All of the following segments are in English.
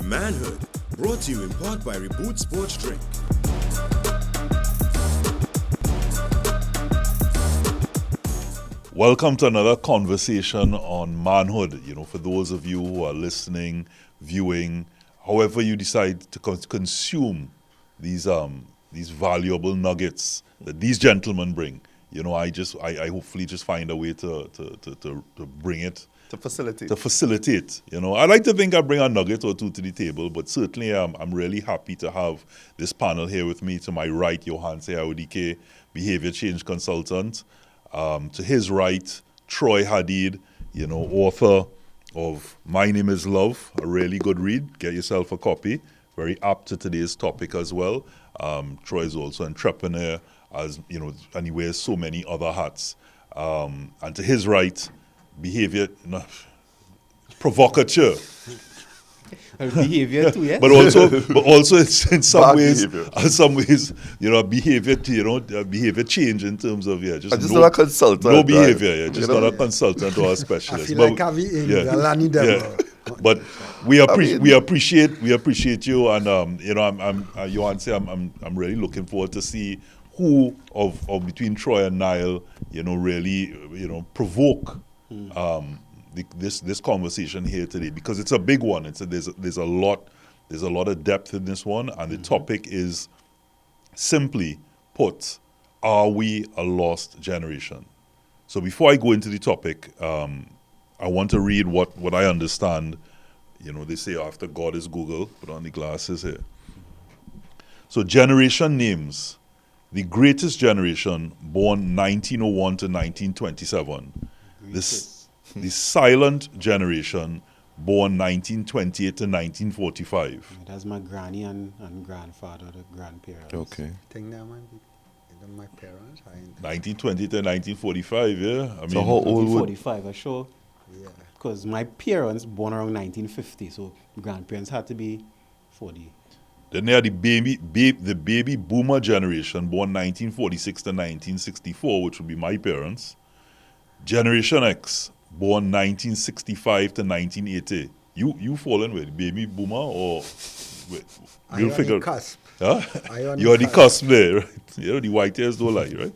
Manhood, brought to you in part by Reboot Sports Drink. Welcome to another conversation on manhood. For those of you who are listening, viewing, however you decide to consume these valuable nuggets that these gentlemen bring. I hopefully just find a way to bring it. To facilitate. I like to think I bring a nugget or two to the table, but certainly I'm really happy to have this panel here with me. To my right, Johan Seyaudike, behavior change consultant. To his right, Troy Hadeed, author of My Name is Love, a really good read. Get yourself a copy. Very apt to today's topic as well. Troy is also an entrepreneur, and he wears so many other hats. And to his right, provocateur. Behavior too, yes. But also it's in some ways, behavior change in terms of just not a consultant. No behavior, just not a consultant or a specialist. I feel like I'm in Lani Devil. But we appreciate you, and Johan say I'm really looking forward to see who of between Troy and Niall, really provoke this conversation here today, because it's a big one. There's a lot of depth in this one, and the topic is, simply put, are we a lost generation? So before I go into the topic, I want to read what I understand. They say after God is Google. Put on the glasses here. So generation names: the greatest generation, born 1901 to 1927. The silent generation, born 1928 to 1945. That's my granny and grandfather, the grandparents. Okay. I think that might be my parents. 1920 to 1945, yeah? So how old would... 45, I'm sure. Yeah. Because my parents born around 1950, so grandparents had to be 40. Then they are the baby boomer generation, born 1946 to 1964, which would be my parents. Generation X, born 1965 to 1980. You fall in with baby boomer or You're on the cusp. Huh? You're on the cusp there, right? The white hairs don't lie, right?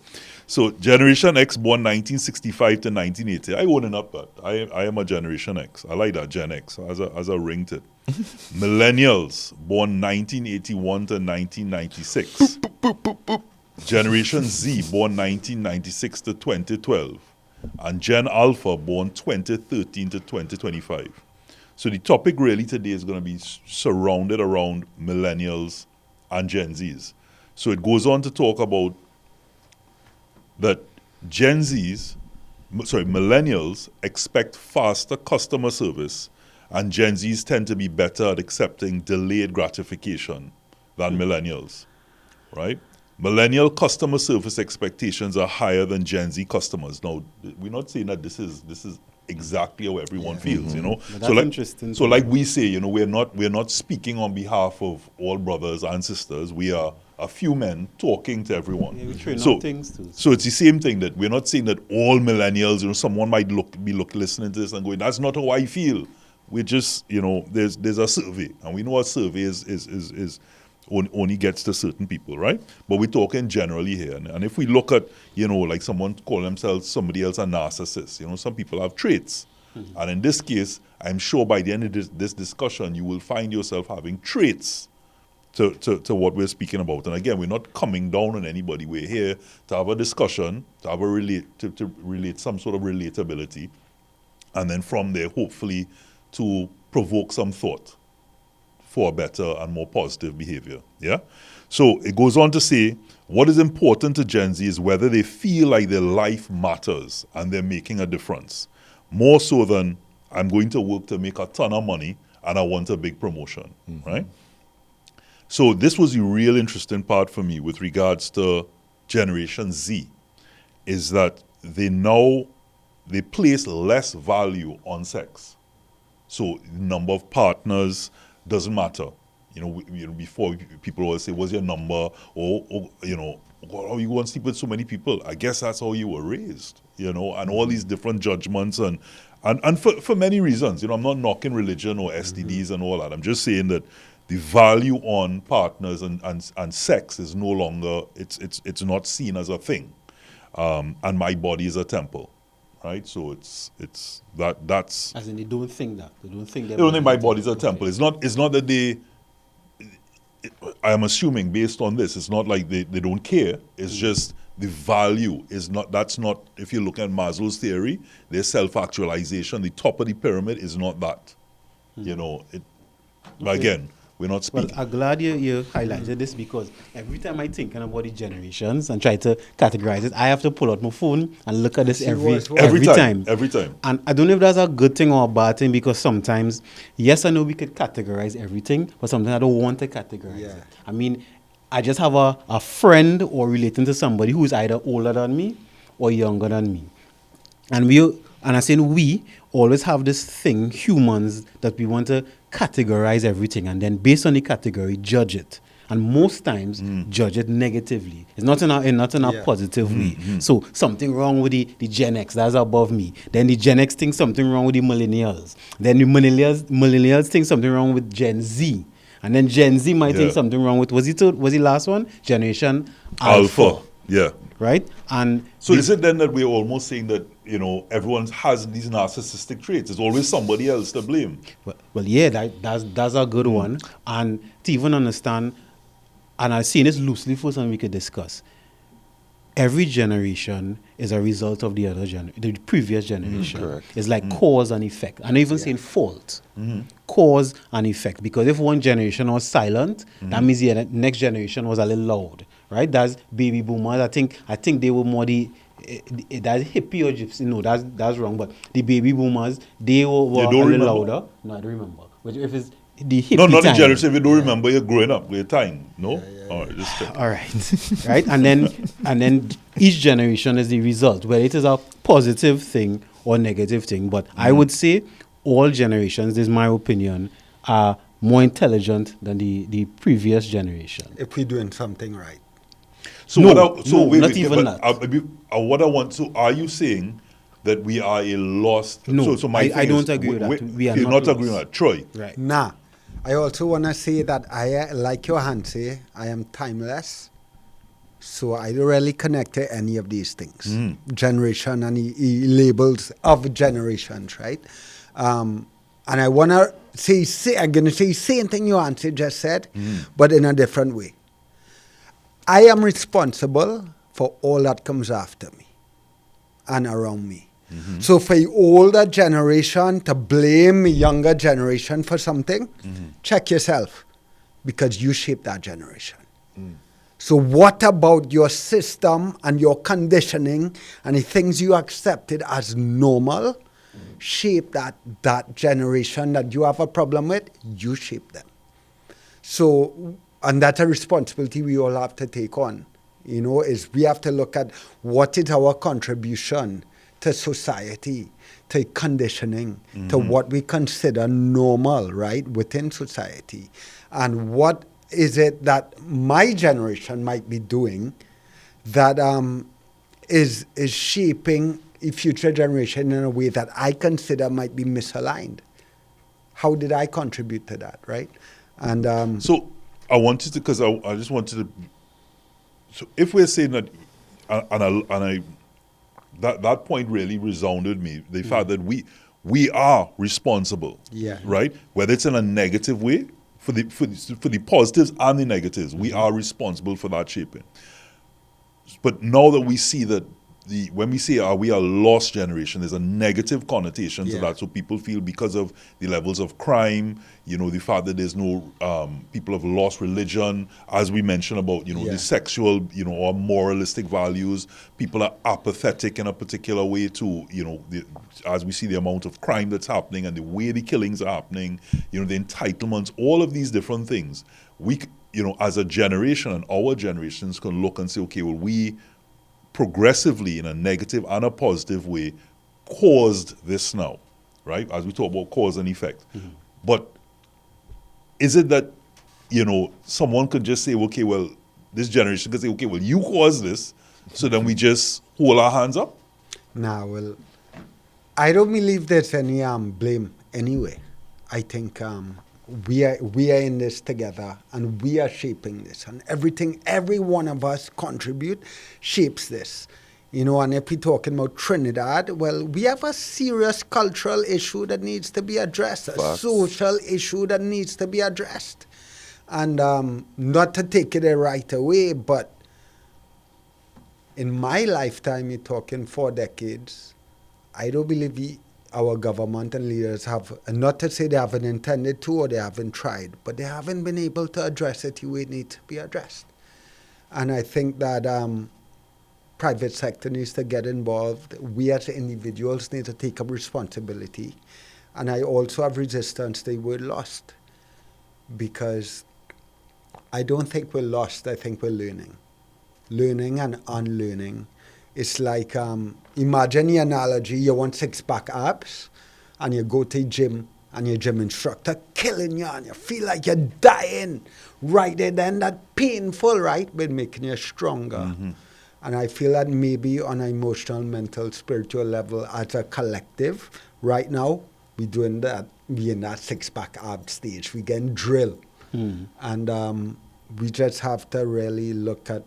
So Generation X, born 1965 to 1980. I own up that. I am a Generation X. I like that, Gen X, as a ring to it. Millennials, born 1981 to 1996. Generation Z, born 1996 to 2012. And Gen Alpha, born 2013 to 2025. So the topic really today is going to be surrounded around millennials and Gen Zs. So it goes on to talk about that millennials expect faster customer service, and Gen Zs tend to be better at accepting delayed gratification than millennials, right? Millennial customer service expectations are higher than Gen Z customers. Now, we're not saying that this is exactly how everyone feels, But that's So interesting. So like we say, we're not speaking on behalf of all brothers and sisters. We are a few men talking to everyone. Yeah, we train on things too. So it's the same thing, that we're not saying that all millennials, someone might be listening to this and going, that's not how I feel. We're just, there's a survey, and we know a survey is only gets to certain people, right? But we're talking generally here. And if we look at, like someone call themselves, somebody else a narcissist, some people have traits. Mm-hmm. And in this case, I'm sure by the end of this discussion, you will find yourself having traits to what we're speaking about. And again, we're not coming down on anybody. We're here to have a discussion, to have to relate some sort of relatability. And then from there, hopefully, to provoke some thought for better and more positive behavior. Yeah? So it goes on to say, what is important to Gen Z is whether they feel like their life matters and they're making a difference. More so than, I'm going to work to make a ton of money and I want a big promotion, right? So this was the real interesting part for me with regards to Generation Z, is that they place less value on sex. So the number of partners doesn't matter. Before people always say, what's your number? Or how you want to sleep with so many people? I guess that's how you were raised, and all these different judgments and And for many reasons, I'm not knocking religion or STDs and all that. I'm just saying that the value on partners and sex is no longer, it's not seen as a thing. And my body is a temple, right? So that's. As in, they don't think that. They don't think. They don't think my body is a temple. It's not that they. I am assuming based on this, it's not like they don't care. It's just the value is not. That's not. If you look at Maslow's theory, their self-actualization, the top of the pyramid is not that. But again, we're not speaking. Well, I'm glad you highlighted this, because every time I think about the generations and try to categorize it, I have to pull out my phone and look at this every time. Every time. And I don't know if that's a good thing or a bad thing, because sometimes, yes, I know we could categorize everything, but sometimes I don't want to categorize it. I mean, I just have a friend or relating to somebody who is either older than me or younger than me. And I say we always have this thing, humans, that we want to categorize everything and then based on the category, judge it. And most times, judge it negatively. It's not in a positive way. So something wrong with the Gen X, that's above me. Then the Gen X thinks something wrong with the millennials. Then the millennials think something wrong with Gen Z. And then Gen Z might think something wrong with, was the last one? Generation Alpha. Yeah. Right? And so is it then that we're almost saying that, everyone has these narcissistic traits? There's always somebody else to blame. Well, yeah, that's a good one. And to even understand, and I've seen this loosely for something we could discuss. Every generation is a result of the other the previous generation. Correct. It's like cause and effect. I'm not even saying fault. Cause and effect. Because if one generation was silent, that means the next generation was a little loud. Right? That's baby boomers. I think they were more that's hippie or gypsy. No, that's wrong. But the baby boomers, they were a little louder. No, I don't remember. But if it's the hippie not time, the generation. If you don't remember, you're growing up. You're time. No. All right. Just check. All right. Right. And then each generation is the result, whether it is a positive thing or negative thing. But I would say all generations, this is my opinion, are more intelligent than the previous generation. If we're doing something right. So wait, not even that. What I want to, are you saying that we are a lost? No, so my I don't agree with that. We are you're not agreeing with that, Troy. Right. Nah. I also want to say that I, like your hand say, I am timeless. So I don't really connect to any of these things. Generation and labels of generations, right? And I want to say, I'm going to say the same thing your auntie just said, but in a different way. I am responsible for all that comes after me and around me. So for the older generation to blame the younger generation for something, check yourself, because you shaped that generation. So what about your system and your conditioning and the things you accepted as normal shape that generation that you have a problem with? You shape them. So, and that's a responsibility we all have to take on, is we have to look at what is our contribution to society, to conditioning, to what we consider normal, right, within society. And what is it that my generation might be doing that is shaping a future generation in a way that I consider might be misaligned? How did I contribute to that, right? And so I wanted to, because I just wanted to. So if we're saying that, that point really resounded me. The fact that we are responsible, right? Whether it's in a negative way, for the positives and the negatives, we are responsible for that shaping. But now that we see that when we say are we a lost generation, there's a negative connotation to that. So people feel because of the levels of crime, the fact that there's no people have lost religion, as we mentioned about the sexual, or moralistic values. People are apathetic in a particular way to as we see the amount of crime that's happening and the way the killings are happening, the entitlements, all of these different things. We, as a generation and our generations can look and say, okay, well, we progressively in a negative and a positive way caused this now, right? As we talk about cause and effect. But is it that, someone could just say, okay, well, this generation could say, okay, well, you caused this, so then we just hold our hands up? Nah, well, I don't believe there's any blame anyway. I think we are in this together, and we are shaping this, and everything every one of us contribute shapes this. You know, and if we're talking about Trinidad, well, we have a serious cultural issue that needs to be addressed, a Facts. social issue that needs to be addressed. And not to take it right away, but in my lifetime, you're talking 4 decades, I don't believe our government and leaders have, and not to say they haven't intended to or they haven't tried, but they haven't been able to address it the way it needs to be addressed. And I think that private sector needs to get involved. We as individuals need to take up responsibility. And I also have resistance to the word lost, because I don't think we're lost, I think we're learning. Learning and unlearning. It's like, imagine the analogy, you want 6-pack abs, and you go to the gym, and your gym instructor killing you, and you feel like you're dying right there. Then that painful, right, but making you stronger. Mm-hmm. And I feel that maybe on an emotional, mental, spiritual level, as a collective, right now, we're doing that. We're in that 6-pack ab stage. We're getting drilled. And we just have to really look at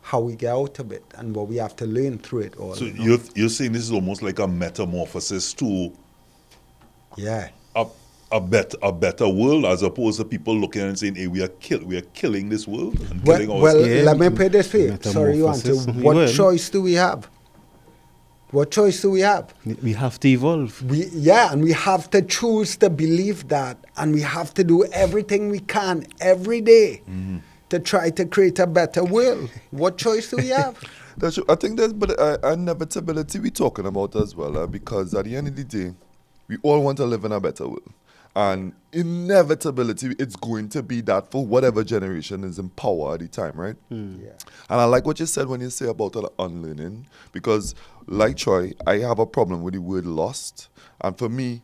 how we get out of it and what we have to learn through it all. So you know? you're saying this is almost like a metamorphosis to Yeah. a better world, as opposed to people looking and saying, hey, we are killing this world and Well, killing well ourselves. Yeah, let me put it this way. Sorry, you want to. metamorphosis. You What will. choice do we have? What choice do we have? We have to evolve. And we have to choose to believe that, and we have to do everything we can every day to try to create a better world. What choice do we have? That's true. I think there's inevitability we're talking about as well, because at the end of the day, we all want to live in a better world. And inevitability, it's going to be that for whatever generation is in power at the time, right? Yeah. And I like what you said when you say about the unlearning, because like Troy, I have a problem with the word lost. And for me,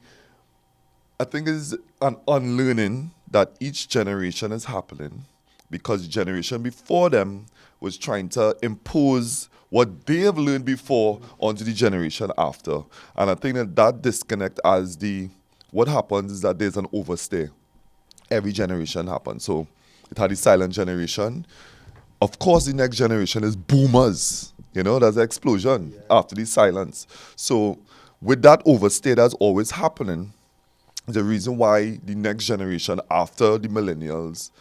I think it's an unlearning that each generation is happening, because the generation before them was trying to impose what they have learned before onto the generation after. And I think that disconnect what happens is that there's an overstay. Every generation happens. So it had the silent generation. Of course, the next generation is boomers. You know, there's an explosion after the silence. So with that overstay that's always happening, the reason why the next generation after the millennials,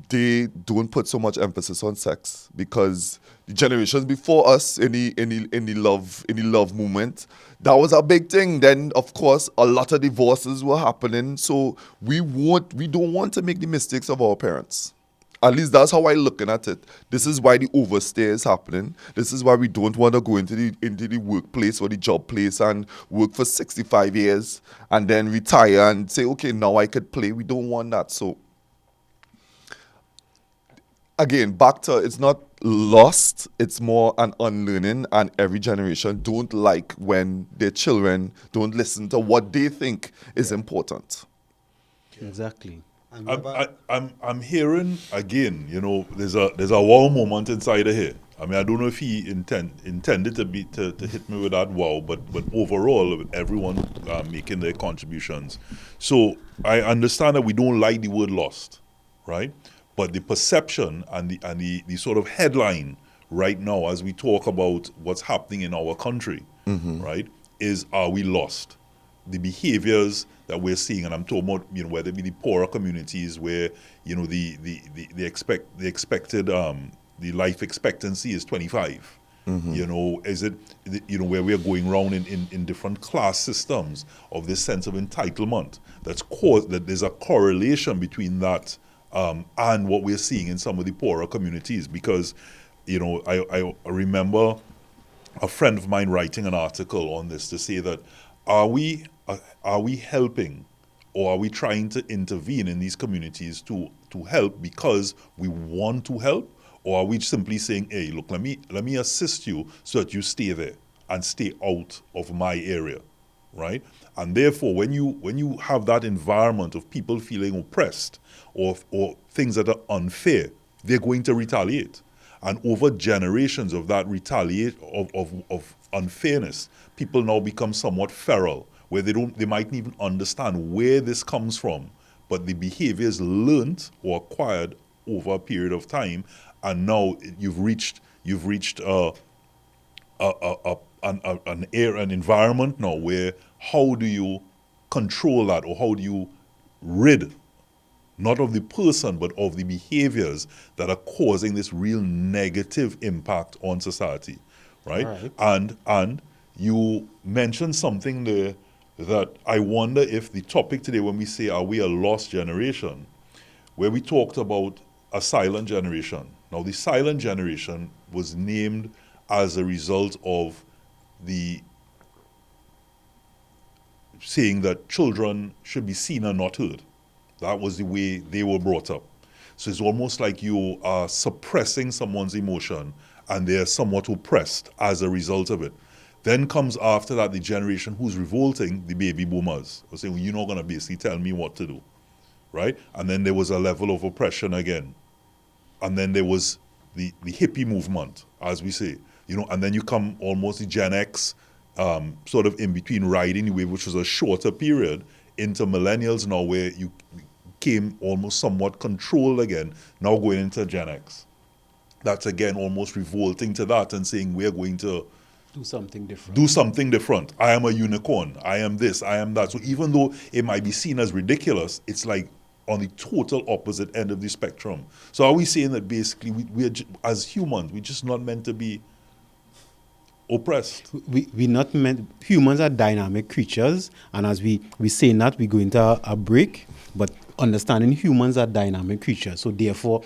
they don't put so much emphasis on sex, because the generations before us in the love movement, that was a big thing. Then of course a lot of divorces were happening. So we don't want to make the mistakes of our parents. At least that's how I'm looking at it. This is why the overstay is happening. This is why we don't want to go into the workplace or the job place and work for 65 years and then retire and say, okay, now I could play. We don't want that. So again, back to, it's not lost, it's more an unlearning, and every generation don't like when their children don't listen to what they think is important. Exactly. And we have a- I'm hearing again, you know, there's a wow moment inside of here. I mean, I don't know if he intended to hit me with that wow, but overall, with everyone making their contributions. So I understand that we don't like the word lost, right? But the perception and the sort of headline right now, as we talk about what's happening in our country, right, is, are we lost? The behaviors that we're seeing, and I'm talking about, you know, whether it be the poorer communities where, you know, the expected the life expectancy is 25. You know, is it, you know, where we're going around in different class systems of this sense of entitlement that's caused, that there's a correlation between that and what we're seeing in some of the poorer communities. Because, you know, I remember a friend of mine writing an article on this to say that, are we helping, or are we trying to intervene in these communities to help because we want to help, or are we simply saying, hey, look, let me assist you so that you stay there and stay out of my area, right? And therefore, when you have that environment of people feeling oppressed or things that are unfair, they're going to retaliate. And over generations of that retaliate of unfairness. People now become somewhat feral, where they mightn't even understand where this comes from, but the behavior is learned or acquired over a period of time, and now you've reached an environment now where how do you control that, or how do you rid not of the person but of the behaviors that are causing this real negative impact on society, right? And you mentioned something there that I wonder if the topic today, when we say are we a lost generation, where we talked about a silent generation. Now the silent generation was named as a result of the saying that children should be seen and not heard. That was the way they were brought up. So it's almost like you are suppressing someone's emotion and they're somewhat oppressed as a result of it. Then comes after that the generation who's revolting, the baby boomers, who saying, well, you're not going to basically tell me what to do, right? And then there was a level of oppression again. And then there was the hippie movement, as we say, and then you come almost the Gen X, sort of in between riding the wave, which was a shorter period, into millennials now, where you came almost somewhat controlled again, now going into Gen X. That's again almost revolting to that and saying we're going to do something different. I am a unicorn. I am this, I am that. So even though it might be seen as ridiculous, it's like on the total opposite end of the spectrum. So are we saying that basically we're as humans, we're just not meant to be oppressed? We're not meant. Humans are dynamic creatures, and as we say that, we go into a break, but understanding humans are dynamic creatures. So therefore,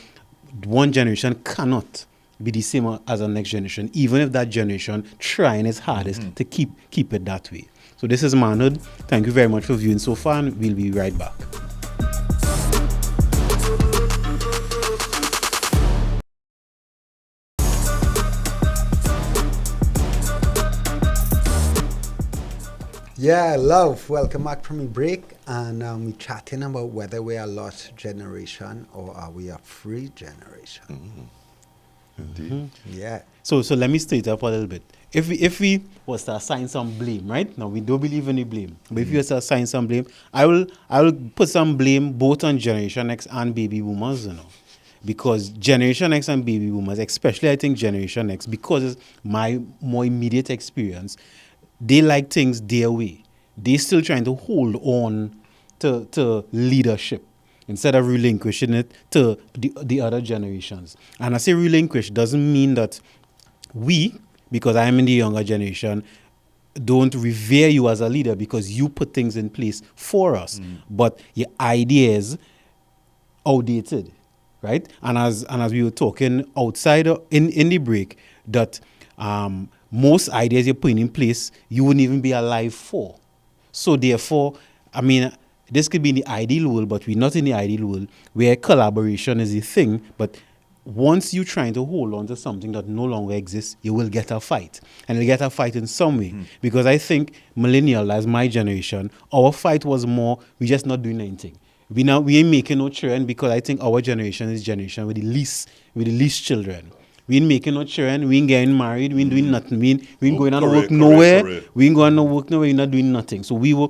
one generation cannot be the same as the next generation, even if that generation trying its hardest to keep it that way. So this is Manhood. Thank you very much for viewing so far, and we'll be right back. Yeah, love. Welcome back from the break, and we're chatting about whether we are a lost generation or are we a free generation. Indeed. Yeah. So let me state up a little bit. If we was to assign some blame, right? Now we don't believe in the blame, but if you was to assign some blame, I will put some blame both on Generation X and baby boomers, because Generation X and baby boomers, especially I think Generation X, because it's my more immediate experience, they like things their way. They're still trying to hold on to leadership instead of relinquishing it to the other generations. And I say relinquish doesn't mean that we, because I'm in the younger generation, don't revere you as a leader because you put things in place for us. But your ideas outdated, right? And as we were talking outside in the break, that most ideas you're putting in place, you wouldn't even be alive for. So therefore, I mean, this could be in the ideal world, but we're not in the ideal world where collaboration is a thing. But once you're trying to hold on to something that no longer exists, you will get a fight. And you'll get a fight in some way. Because I think millennial, as my generation, our fight was more, we're just not doing anything. We ain't making no children, because I think our generation is generation with the least children. We ain't making no children, we ain't getting married, we ain't doing nothing, we ain't going on to work nowhere, we ain't going to work nowhere, we're not doing nothing. So we were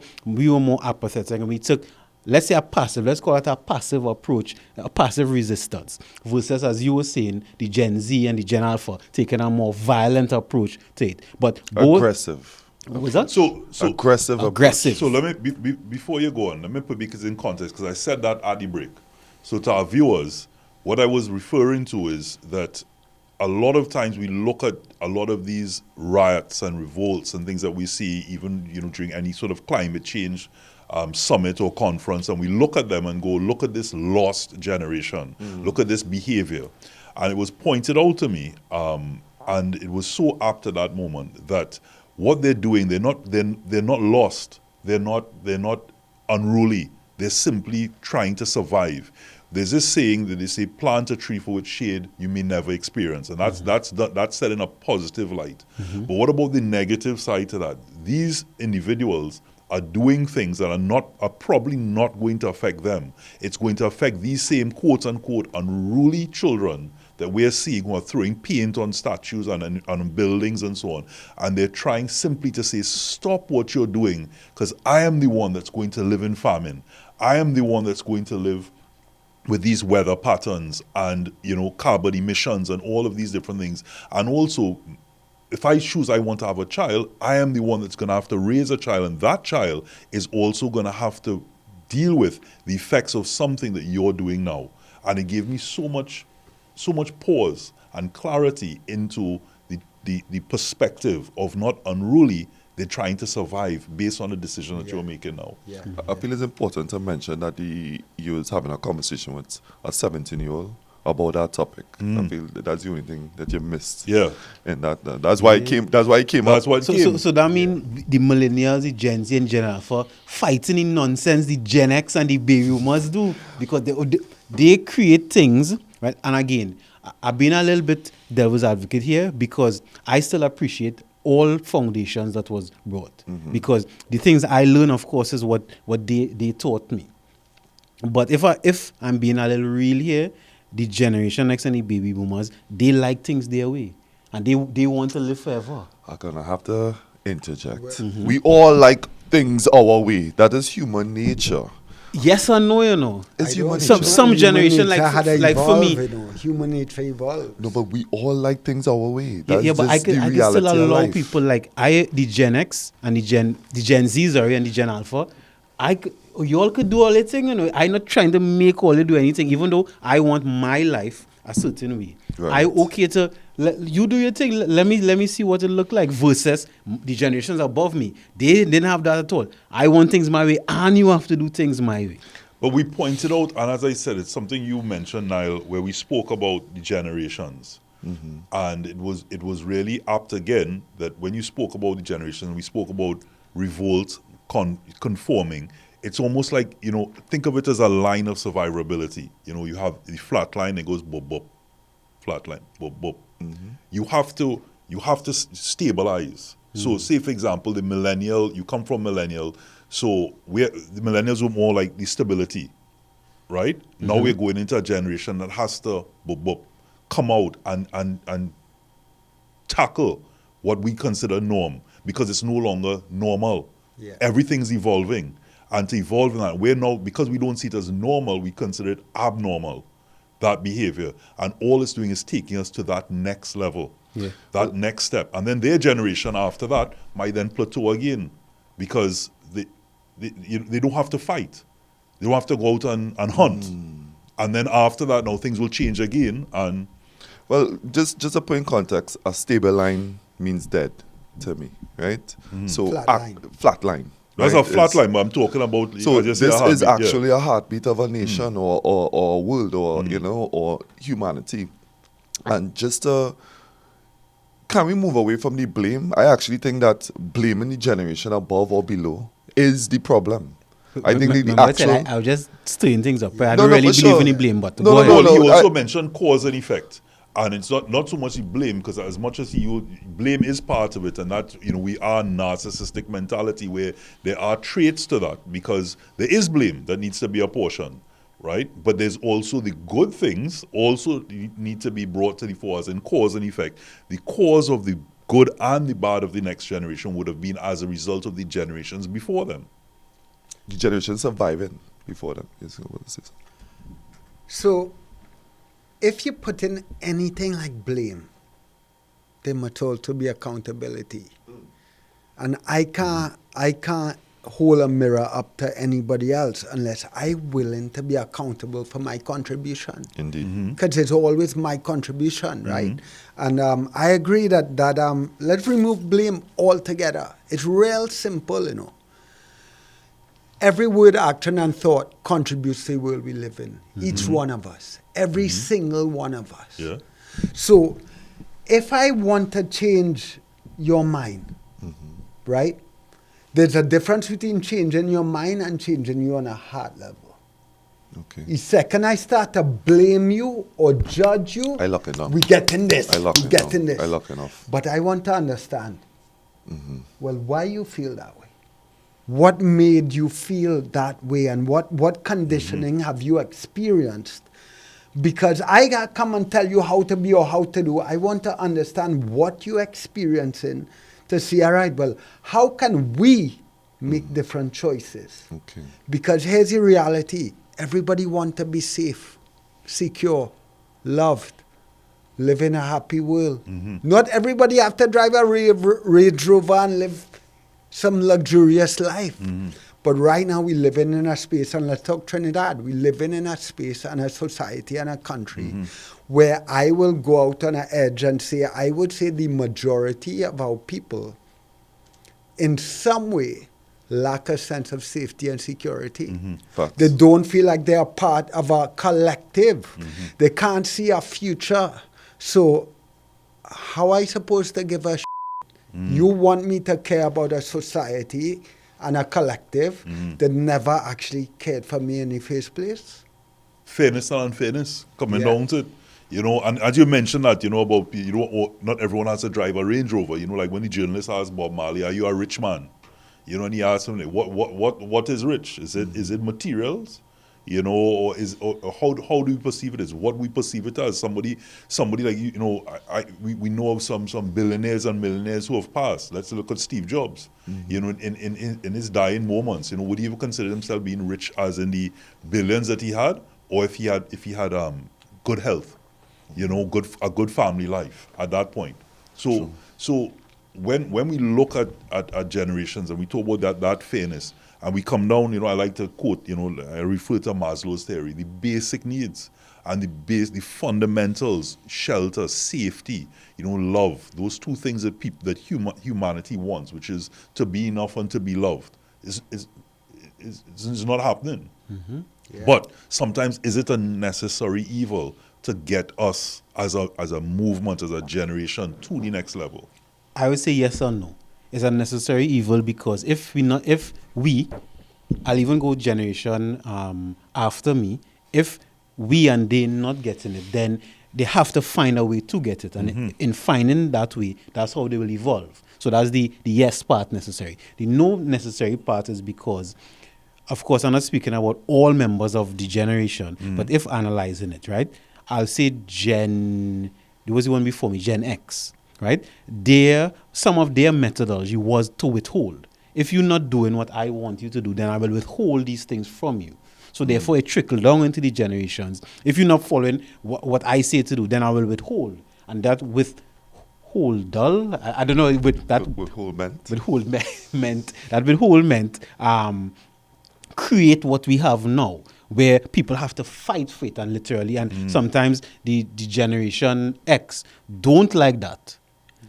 more apathetic, and we took, let's say let's call it a passive approach, a passive resistance, versus, as you were saying, the Gen Z and the Gen Alpha taking a more violent approach to it. But both, Aggressive. what was that? So Aggressive. So let me before you go on, let me put because in context, because I said that at the break. So to our viewers, what I was referring to is that a lot of times we look at a lot of these riots and revolts and things that we see, even during any sort of climate change summit or conference, and we look at them and go, look at this lost generation, look at this behavior. And it was pointed out to me, and it was so apt at that moment, that what they're doing, they're not lost, they're not unruly, they're simply trying to survive. There's this saying that they say, plant a tree for which shade you may never experience. And that's set in a positive light. But what about the negative side to that? These individuals are doing things that are probably not going to affect them. It's going to affect these same quote unquote unruly children that we're seeing who are throwing paint on statues and on buildings and so on. And they're trying simply to say, stop what you're doing, because I am the one that's going to live in famine. I am the one that's going to live with these weather patterns and, carbon emissions and all of these different things. And also, if I choose I want to have a child, I am the one that's going to have to raise a child, and that child is also going to have to deal with the effects of something that you're doing now. And it gave me so much pause and clarity into the perspective of not unruly, they're trying to survive based on the decision that you're making now. Yeah. I feel it's important to mention that you was having a conversation with a 17-year-old about that topic. I feel that's the only thing that you missed. Yeah. And that's why it came. That's why it came That's up. what came. So that means the millennials, the Gen Z in general, for fighting in nonsense, the Gen X and the baby boomers do, because they create things, right? And again, I've been a little bit devil's advocate here, because I still appreciate all foundations that was brought, because the things I learn, of course, is what they taught me. But if I'm being a little real here, the Generation X and the baby boomers, they like things their way, and they want to live forever. I'm gonna have to interject. We all like things our way. That is human nature. Yes or no, It's human Some nature. Human generation, nature had like for me. Human nature evolved. No, but we all like things our way. Yeah, That's but I just could the still reality of allow life. people like the Gen X and the Gen Z, sorry, and the Gen Alpha. You all could do all the thing, I'm not trying to make all you do anything, even though I want my life a certain way. Right. Okay to you do your thing. Let me see what it look like, versus the generations above me. They didn't have that at all. I want things my way, and you have to do things my way. But we pointed out, and as I said, it's something you mentioned, Niall, where we spoke about the generations. And it was really apt again that when you spoke about the generation, we spoke about revolt, conforming. It's almost like, think of it as a line of survivability. You have the flat line, it goes boop, boop, flat line, boop, boop. You have to stabilize. So say, for example, you come from millennial, so the millennials were more like the stability, right? Now we're going into a generation that has to boop, boop, come out and tackle what we consider norm, because it's no longer normal. Yeah. Everything's evolving. And to evolve in that, we're now, because we don't see it as normal, we consider it abnormal, that behavior. And all it's doing is taking us to that next level, that next step. And then their generation after that might then plateau again, because they don't have to fight. They don't have to go out and hunt. And then after that, now things will change again. And Well, just to put in context, a stable line means dead to me, right? So Flat line. flat line. that's right? a flat It's- line, but I'm talking about. So I just this say a is heartbeat, yeah. actually a heartbeat of a nation or a world or or humanity. And can we move away from the blame? I actually think that blaming the generation above or below is the problem. I think the Remember I actual. said I was just stirring things up. I No, don't no, really for believe sure. in the blame, but No, go no, ahead. no, Well, he also I- mentioned cause and effect. And it's not so much the blame, because as much as blame is part of it, and that, we are narcissistic mentality where there are traits to that, because there is blame that needs to be apportioned, right? But there's also the good things also need to be brought to the fore as in cause and effect. The cause of the good and the bad of the next generation would have been as a result of the generations before them. The generation surviving before them. Yes, what this is. So, if you put in anything like blame, they are told to be accountability. And I can't hold a mirror up to anybody else unless I'm willing to be accountable for my contribution. Indeed. Because it's always my contribution, right? And I agree that let's remove blame altogether. It's real simple, Every word, action, and thought contributes to the world we live in. Each one of us. Every single one of us. Yeah. So, if I want to change your mind, right? There's a difference between changing your mind and changing you on a heart level. Okay. The second I start to blame you or judge you, I lock it down. we get in this. I lock we it get down. in this. I lock it off. But I want to understand, well, why you feel that way? What made you feel that way, and what conditioning have you experienced Because I got come and tell you how to be or how to do. I want to understand what you're experiencing to see, all right, well, how can we make different choices? Okay. Because here's the reality. Everybody want to be safe, secure, loved, live in a happy world. Not everybody have to drive a Range Rover and live some luxurious life. But right now we're living in a space, and let's talk Trinidad, we're living in a space and a society and a country where I will go out on an edge and say, I would say the majority of our people in some way lack a sense of safety and security. Facts. They don't feel like they are part of a collective. They can't see a future. So how I supposed to give a You want me to care about a society and a collective that never actually cared for me in the first place? Fairness and unfairness coming Yeah. down to it. You know, and as you mentioned that, you know, about, you know, not everyone has to drive a Range Rover. You know, like when the journalist asked Bob Marley, are you a rich man? You know, and he asked him, like, what is rich? Is it materials? You know, or how do we perceive it as? What we perceive it as? Somebody like you know, we know of some billionaires and millionaires who have passed. Let's look at Steve Jobs. You know, in his dying moments, you know, would he ever consider himself being rich as in the billions that he had, or if he had good health, you know, a good family life at that point. So when we look at generations and we talk about that fairness, and we come down, you know, I like to quote, you know, I refer to Maslow's theory, the basic needs and the fundamentals, shelter, safety, you know, love, those two things that humanity wants, which is to be enough and to be loved, is not happening. Yeah. But sometimes is it a necessary evil to get us as a movement, as a generation to the next level? I would say yes or no. It's a necessary evil because if we, I'll even go generation after me, if we and they not getting it, then they have to find a way to get it. And in finding that way, that's how they will evolve. So that's the yes part necessary. The no necessary part is because, of course, I'm not speaking about all members of the generation, but if analyzing it, right, I'll say there was the one before me, Gen X. Right? Some of their methodology was to withhold. If you're not doing what I want you to do, then I will withhold these things from you. So therefore, it trickled down into the generations. If you're not following what I say to do, then I will withhold. And that withhold, I don't know, with that withhold meant create what we have now, where people have to fight for it, and literally, and sometimes the Generation X don't like that.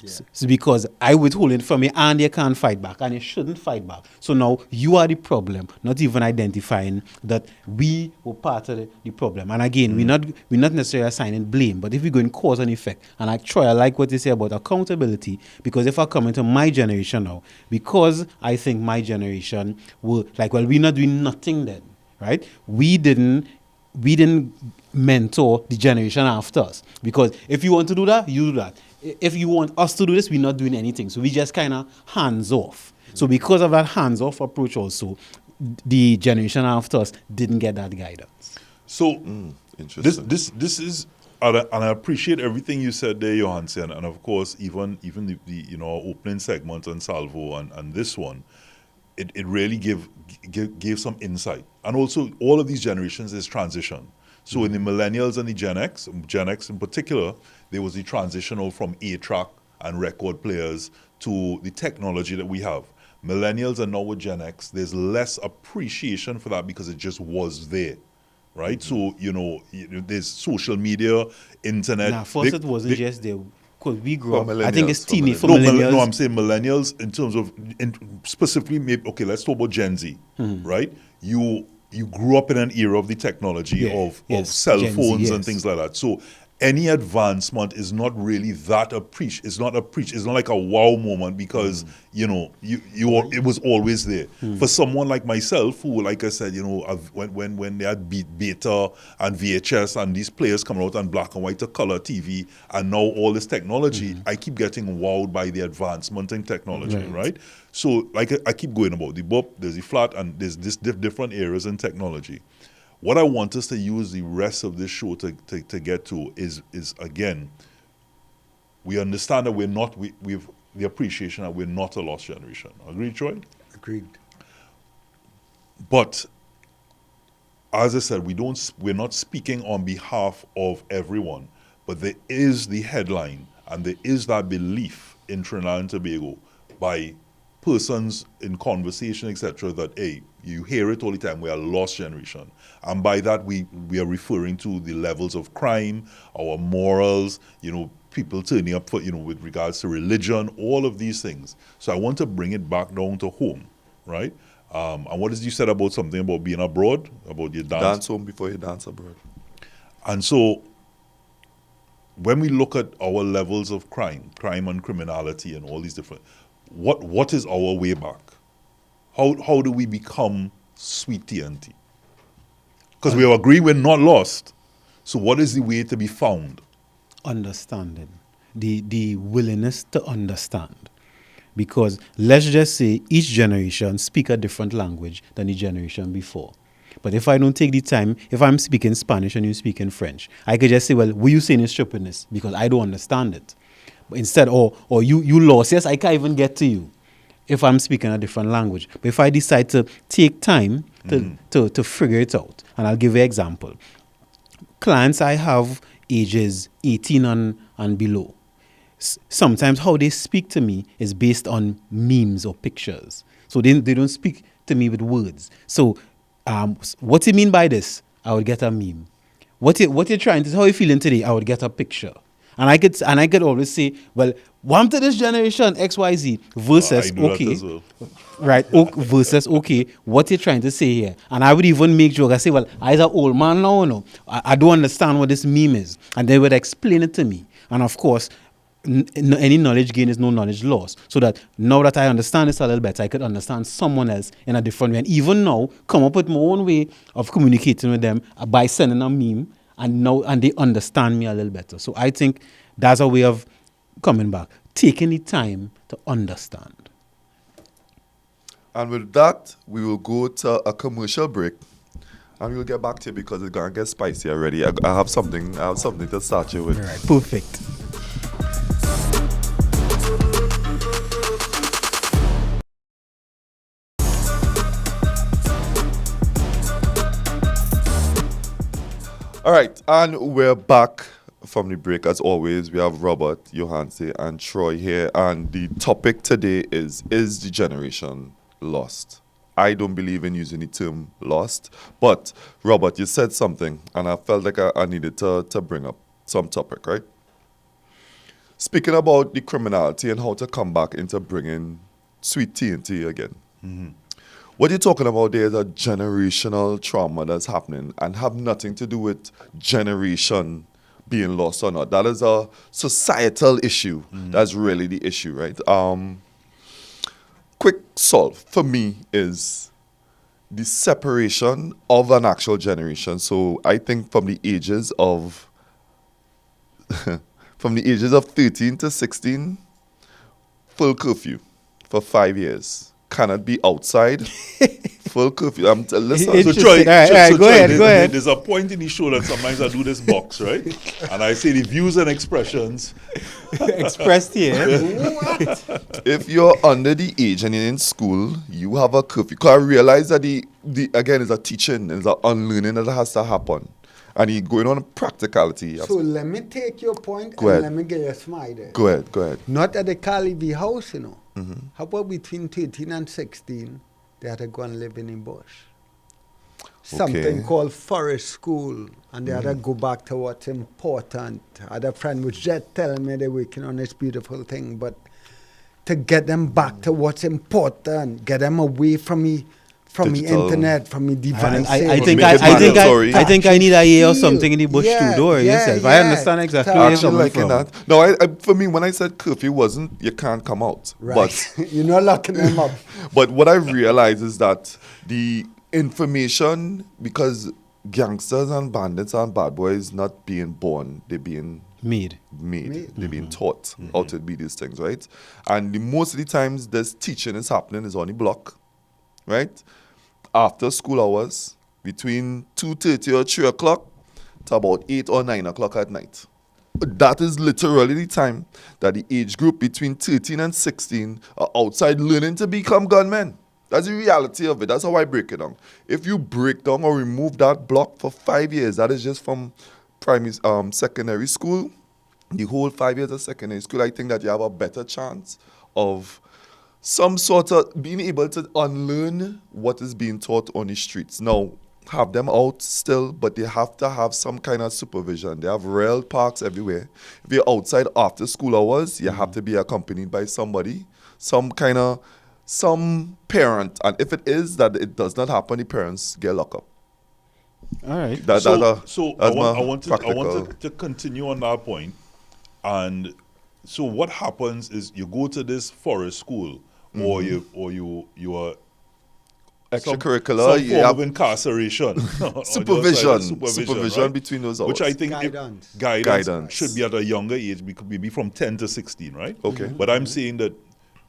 Yeah. It's because I withhold it from you and you can't fight back, and you shouldn't fight back. So now you are the problem, not even identifying that we were part of the problem. And again, we're not necessarily assigning blame, but if we go in cause and effect, and I like what you say about accountability, because if I come into my generation now, because I think my generation will like, well, we're not doing nothing then, right? We didn't mentor the generation after us, because if you want to do that, you do that. If you want us to do this, we're not doing anything. So we just kind of hands off. So because of that hands off approach also, the generation after us didn't get that guidance. So Interesting. this is, and I appreciate everything you said there, Johansen, and of course even the you know, opening segment on Salvo and this one, it really gave some insight. And also all of these generations is transition. So in the millennials and the Gen X in particular, there was the transition from 8-track and record players to the technology that we have. Millennials are now with Gen X. There's less appreciation for that because it just was there, right? So, you know, there's social media, internet. Now, first it wasn't just there. Because we grew For up, I think it's millennials, teeny for for No, millennials. I'm saying millennials in terms of, specifically, maybe, okay, let's talk about Gen Z, right? You grew up in an era of the technology of cell Gen Z, phones and yes. things like that. So any advancement is not really that it's not like a wow moment because you know it was always there. For someone like myself who, like I said, you know, when they had beta and VHS and these players coming out on black and white to color TV and now all this technology, I keep getting wowed by the advancement in technology, right? So like I keep going about the bop, there's the flat, and there's this different areas in technology. what I want us to use the rest of this show to get to is again, we understand that we've the appreciation that we're not a lost generation. Agreed, Troy? Agreed. But as I said, we're not speaking on behalf of everyone, but there is the headline and there is that belief in Trinidad and Tobago by persons in conversation, etc., that, hey, you hear it all the time, we are a lost generation. And by that, we are referring to the levels of crime, our morals, people turning up for, with regards to religion, all of these things. So I want to bring it back down to home, right? And what did you said about something about being abroad, about your dance? Dance home before you dance abroad. And so when we look at our levels of crime and criminality and all these different, what is our way back? How do we become sweet TNT? Because we agree we're not lost. So what is the way to be found? Understanding. The willingness to understand. Because let's just say each generation speak a different language than the generation before. But if I don't take the time, if I'm speaking Spanish and you speak in French, I could just say, well, what you saying is stupidness because I don't understand it. But instead, or you lost, yes, I can't even get to you if I'm speaking a different language. But if I decide to take time to figure it out, and I'll give you an example. Clients I have ages 18 and below. Sometimes how they speak to me is based on memes or pictures. So they don't speak to me with words. So what do you mean by this? I would get a meme. What you're trying to, how you feeling today? I would get a picture. And I could always say, well, one to this generation, XYZ, versus, okay, right, versus, okay, what you're trying to say here. And I would even make joke, I say, well, I'm an old man now, no, I don't understand what this meme is. And they would explain it to me. And of course, any knowledge gain is no knowledge loss. So that now that I understand this a little better, I could understand someone else in a different way. And even now, come up with my own way of communicating with them by sending a meme. And they understand me a little better. So I think that's a way of coming back, taking the time to understand. And with that, we will go to a commercial break, and we'll get back to you because it's gonna get spicy already. I have something to start you with. All right, perfect. All right, and we're back from the break. As always, we have Robert, Johanse, and Troy here, and the topic today is the generation lost? I don't believe in using the term lost, but Robert, you said something, and I felt like I needed to bring up some topic, right? Speaking about the criminality and how to come back into bringing sweet TNT again. Mm-hmm. What you're talking about there is a generational trauma that's happening and have nothing to do with generation being lost or not. That is a societal issue. Mm-hmm. That's really the issue, right? Quick solve for me is the separation of an actual generation. So I think from the ages of 13 to 16, full curfew for 5 years. Cannot be outside. Full curfew. Listen. So Troy, go ahead. There's a point in the show that sometimes I do this box, right? And I say the views and expressions expressed here. What? If you're under the age and you're in school, you have a curfew. Because I realize that the again is a teaching, is an unlearning that has to happen. And you're going on a practicality. So let me take your point Go ahead. Let me get a smile there. Go ahead. Not at the Calibi house, you know. Mm-hmm. How about between 13 and 16, they had to go and live in the bush. Something called forest school. And they had to go back to what's important. I had a friend was just telling me they're working on this beautiful thing. But to get them back to what's important, get them away from the internet, from the devices. I think I need a year or something in the bush too, though. Yourself. I understand exactly where you're coming from. That. No, I for me, when I said curfew wasn't, you can't come out. Right. But you're not locking them up. But what I realize is that the information, because gangsters and bandits and bad boys not being born, they're being made. They're being taught how to be these things, right? And most of the times this teaching is happening is on the block, right? After school hours, between 2:30 or 3 o'clock to about 8 or 9 o'clock at night. That is literally the time that the age group between 13 and 16 are outside learning to become gunmen. That's the reality of it. That's how I break it down. If you break down or remove that block for 5 years, that is just from secondary school, the whole 5 years of secondary school, I think that you have a better chance of some sort of being able to unlearn what is being taught on the streets. Now, have them out still, but they have to have some kind of supervision. They have rail parks everywhere. If you're outside after school hours, you have to be accompanied by somebody, some parent. And if it is that it does not happen, the parents get locked up. All right. That's I my wanted practical. to continue on that point. And so what happens is you go to this forest school, or you are Extracurricular, some you form have of incarceration. On supervision, your side, supervision right? between those hours. Which I think Guidance. should be at a younger age, maybe from 10 to 16, right? Okay. But I'm saying that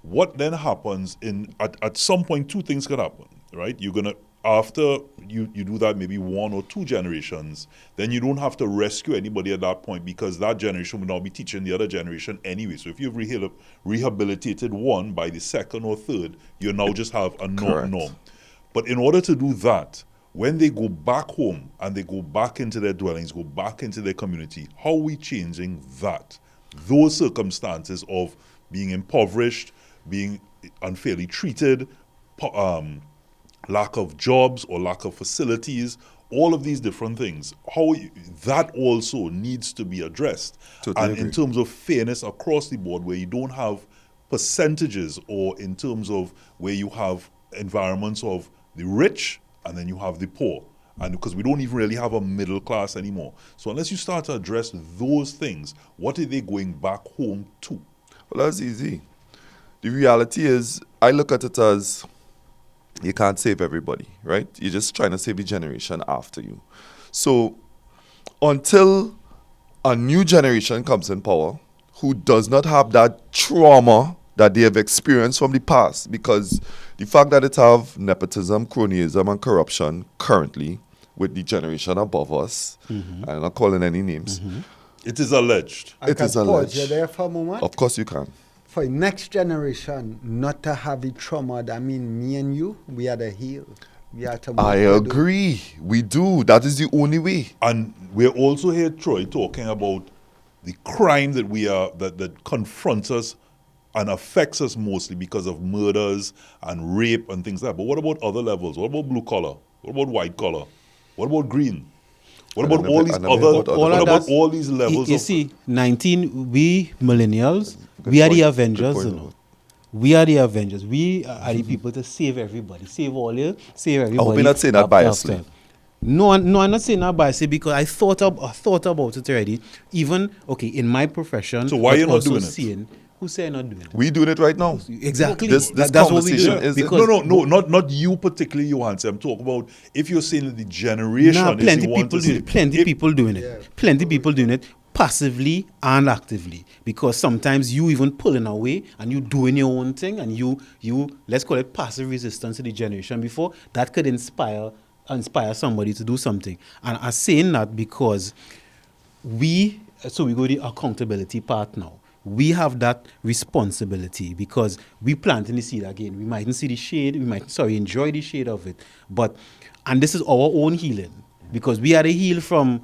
what then happens at some point, two things can happen, right? You're gonna, after you do that maybe one or two generations, then you don't have to rescue anybody at that point, because that generation will now be teaching the other generation anyway. So if you've rehabilitated one, by the second or third, you now just have a norm. But in order to do that, when they go back home and they go back into their dwellings, go back into their community, how are we changing that? Those circumstances of being impoverished, being unfairly treated, lack of jobs or lack of facilities, all of these different things, that also needs to be addressed. Totally and agree. in terms of fairness across the board, where you don't have percentages, or in terms of where you have environments of the rich and then you have the poor, and because we don't even really have a middle class anymore. So unless you start to address those things, what are they going back home to? Well, that's easy. The reality is, I look at it as you can't save everybody, right? You're just trying to save the generation after you. So until a new generation comes in power who does not have that trauma that they have experienced from the past, because the fact that it have nepotism, cronyism, and corruption currently with the generation above us, I'm not calling any names, It is alleged. I It can is pause alleged. you there for a moment. Of course you can. For the next generation not to have the trauma, that mean me and you, we are the heel. We are to I agree. We do. That is the only way. And we're also here, Troy, talking about the crime that confronts us and affects us mostly because of murders and rape and things like that. But what about other levels? What about blue collar? What about white collar? What about green? What about all these all these levels? You see, we millennials, we are the Avengers, point you know. We are the Avengers. We are the people to save everybody, save everybody. I hope you're not saying that biasly. No, I'm not saying that biasly, because I thought about it already. Even in my profession. So why but you not also doing it? seeing, who say you're not doing it? We doing it right now. Exactly. This That's what we conversation do. is Because No, not you particularly, Johansson. I'm talking about if you're saying that the generation Nah, is plenty the one people to do say- it. Plenty people doing it. Plenty people doing it passively and actively, because sometimes you even pulling away and you doing your own thing, and you let's call it passive resistance to the generation before that could inspire somebody to do something. And I'm saying that because we go the accountability part now. We have that responsibility, because we planting the seed again. We mightn't see the shade, enjoy the shade of it. And this is our own healing, because we are the heal from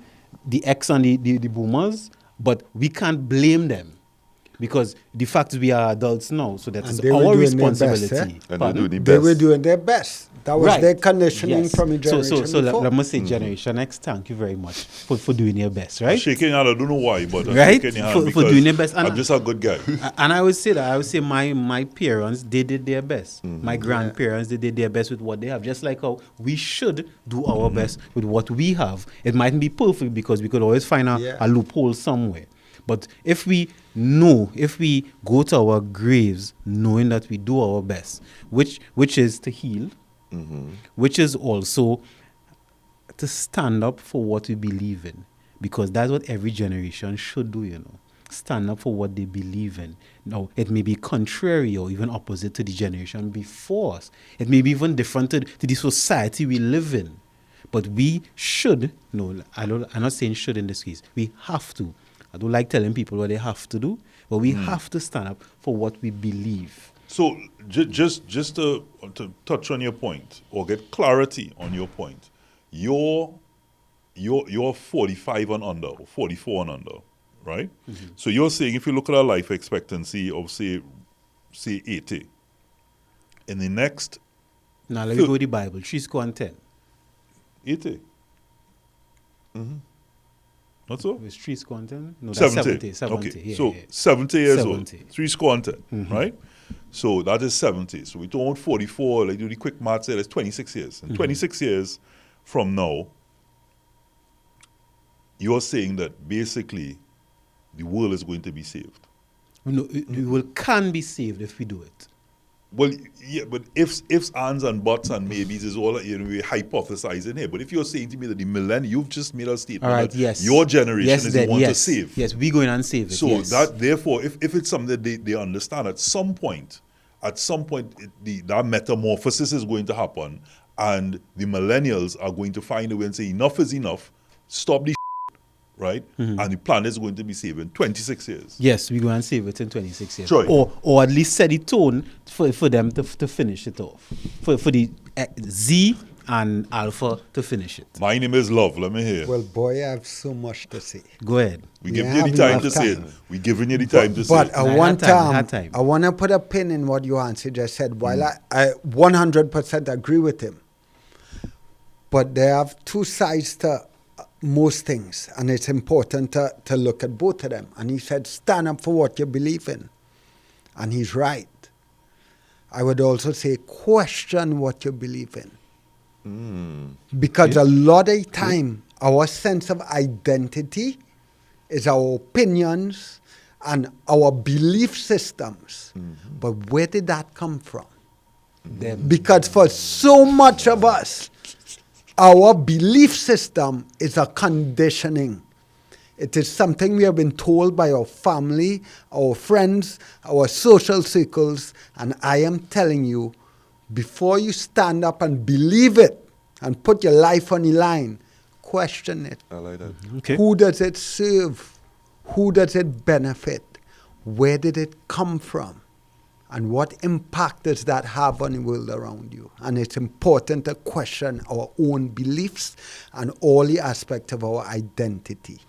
the X and the boomers, but we can't blame them, because the fact is we are adults now, so that And is they were our doing their best, responsibility. And Pardon? they do the They best. were doing their best. That was their conditioning Yes. from the generation So before. let me say Generation X, thank you very much for doing your best, right? Shaking your hand, I don't know why, but I'm Right? shaking your hand For because doing your best. And I'm just a good guy. And I would say that. I would say my parents, they did their best. My grandparents, they did their best with what they have. Just like how we should do our best with what we have. It mightn't be perfect, because we could always find a loophole somewhere. But if we go to our graves knowing that we do our best, which is to heal, which is also to stand up for what we believe in, because that's what every generation should do, you know. Stand up for what they believe in. Now, it may be contrary or even opposite to the generation before us. It may be even different to the society we live in. But we should, no, I'm not saying should in this case. We have to. I don't like telling people what they have to do, but we have to stand up for what we believe. So just to touch on your point or get clarity on your point, you're 45 and under, or 44 and under, right? So you're saying if you look at a life expectancy of say 80, in the next Now let me go with the Bible. 3 score and 10. 80. Not so? It's 3 score and 10? No, that's 70. 70. Okay, Yeah, so yeah. 70 years 70. old, 3 score and 10, right? So that is 70. So we talking about 44, like do the quick math there, that's 26 years. And 26 years from now, you're saying that basically the world is going to be saved. No, we can be saved if we do it. Well, yeah, but ifs, ands, and buts, and maybes is all we're hypothesizing here. But if you're saying to me that the millennium, you've just made a statement All right, that yes. your generation yes, is then, the one yes. to save. Yes, we go in and save it. So yes. that, therefore, if it's something that they understand at some point, that metamorphosis is going to happen, and the millennials are going to find a way and say enough is enough, stop the right? And the planet is going to be saved in 26 years. Yes, we go and save it in 26 years. Troy. Or at least set the tone for them to finish it off. For the Z and Alpha to finish it. My name is Love. Let me hear. Well, boy, I have so much to say. Go ahead. We Yeah, give you the have time enough to say it. time. We giving you the time to say But it. I I want had time, I had time. I want to put a pin in what Johansi just said. While I 100% agree with him, but there have two sides to most things, and it's important to look at both of them. And he said, stand up for what you believe in. And he's right. I would also say, question what you believe in. Because a lot of time, our sense of identity is our opinions and our belief systems. But where did that come from? Because for so much of us, our belief system is a conditioning. It is something we have been told by our family, our friends, our social circles. And I am telling you, before you stand up and believe it and put your life on the line, question it. I like that. Okay. Who does it serve? Who does it benefit? Where did it come from? And what impact does that have on the world around you? And it's important to question our own beliefs and all the aspects of our identity.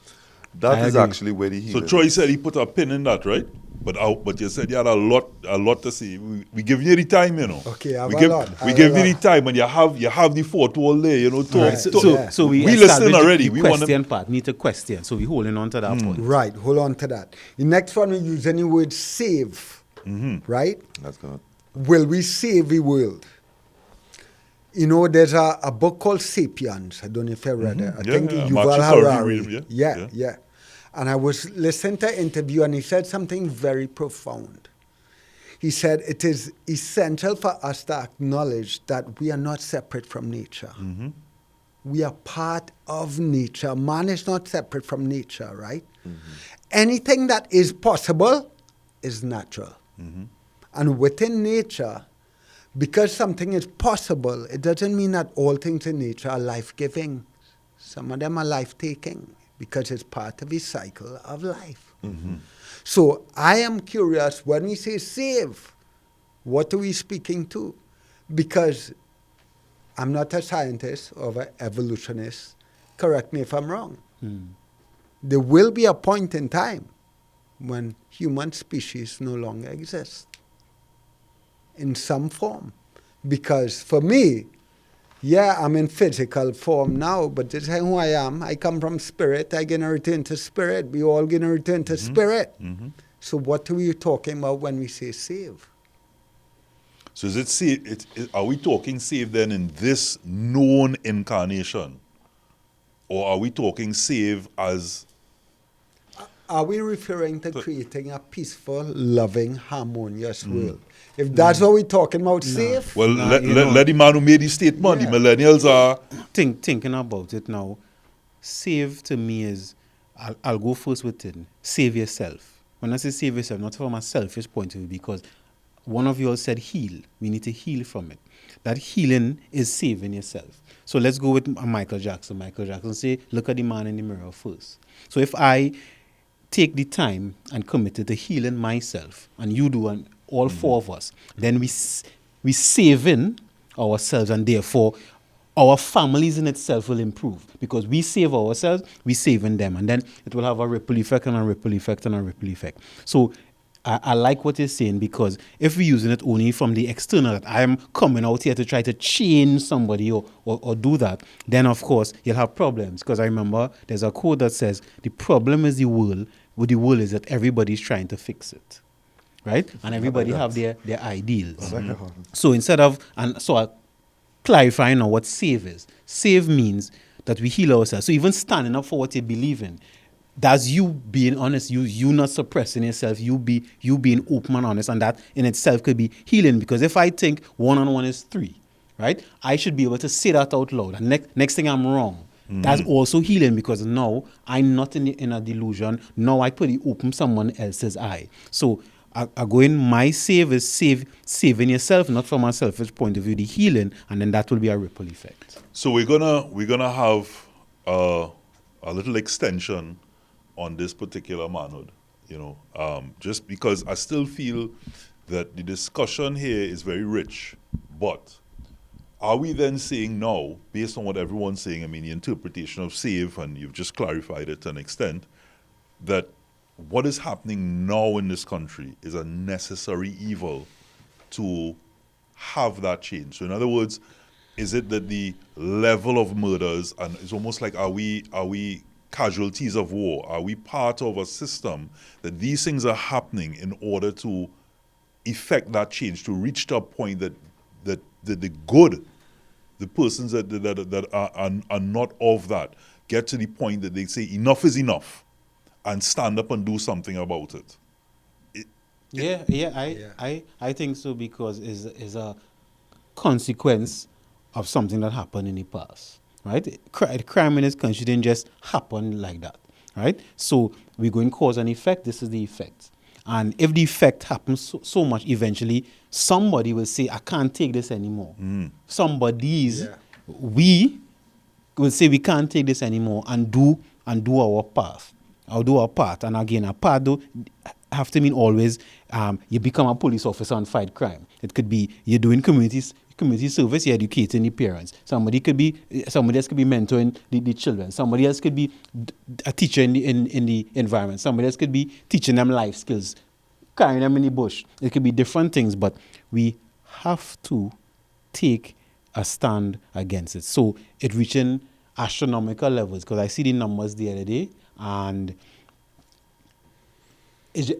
That I is agree. actually where the So healing Troy is. said he put a pin in that, right? But you said you had a lot to say. We give you the time, you know. Okay, I have we a give, lot. I We have give a you the lot. time, and you have the fort wall there, you know. Talk, Right. talk. Yeah. So we listening established already. the We want question part. Need to question. So we holding on to that point. Right, hold on to that. The next one, we use any word save, right? That's good. Will we save the world? You know, there's a book called Sapiens. I don't know if you read it. I Yeah, think yeah. Yuval Marcus Garvey Harari. read it, Yeah, yeah. yeah. And I was listening to an interview, and he said something very profound. He said it is essential for us to acknowledge that we are not separate from nature. We are part of nature. Man is not separate from nature, right? Anything that is possible is natural. And within nature, because something is possible, it doesn't mean that all things in nature are life-giving. Some of them are life-taking because it's part of the cycle of life. So I am curious, when we say save, what are we speaking to? Because I'm not a scientist or an evolutionist. Correct me if I'm wrong. There will be a point in time when human species no longer exist in some form. Because for me, yeah, I'm in physical form now, but this is who I am. I come from spirit. I'm going to return to spirit. We all going to return to spirit. So what are we talking about when we say save? So is it save? Are we talking save then in this known incarnation, or are we talking save as? Are we referring to creating a peaceful, loving, harmonious world? If that's what we're talking about, save, Well, Nah, let, you let, know- let the man who made the statement, Yeah. the millennials are. Thinking about it now, save to me is, I'll go first with it. Save yourself. When I say save yourself, not from a selfish point of view, because one of you all said heal. We need to heal from it. That healing is saving yourself. So let's go with Michael Jackson. Michael Jackson say, look at the man in the mirror first. So if I take the time and committed to healing myself, and you do, and all four of us, then we saving ourselves, and therefore our families in itself will improve, because we save ourselves, we saving them, and then it will have a ripple effect and a ripple effect and a ripple effect. So I like what you're saying, because if we're using it only from the external, that I'm coming out here to try to change somebody or do that, then of course you'll have problems. Because I remember there's a quote that says, the problem is the world, but the world is that everybody's trying to fix it. Right? And everybody have their ideals. So instead of, and so I clarify now what save is. Save means that we heal ourselves. So even standing up for what you believe in, that's you being honest, you not suppressing yourself, you being open and honest, and that in itself could be healing. Because if I think 1 and 1 is 3, right, I should be able to say that out loud, and next thing I'm wrong. That's also healing, because now I'm not in a delusion. Now I put it open someone else's eye. So I go in, my save is saving yourself, not from a selfish point of view, the healing, and then that will be a ripple effect. So we're gonna have a little extension on this particular manhood, just because I still feel that the discussion here is very rich. But are we then saying now, based on what everyone's saying, I mean, the interpretation of save, and you've just clarified it to an extent, that what is happening now in this country is a necessary evil to have that change? So in other words, is it that the level of murders, and it's almost like, are we casualties of war? Are we part of a system that these things are happening in order to effect that change, to reach to a point that the good, the persons that are not of that, get to the point that they say enough is enough and stand up and do something about it? I think so, because is a consequence of something that happened in the past, right? Crime in this country didn't just happen like that, right? So we're going cause and effect. This is the effect. And if the effect happens so much, eventually somebody will say, I can't take this anymore. We will say we can't take this anymore, and do our path. I'll do our part. And again, our part though have to mean always you become a police officer and fight crime. It could be you're doing community service, you're educating the parents. Somebody else could be mentoring the children. Somebody else could be a teacher in the environment. Somebody else could be teaching them life skills, carrying them in the bush. It could be different things, but we have to take a stand against it. So it reaching astronomical levels, because I see the numbers the other day, and is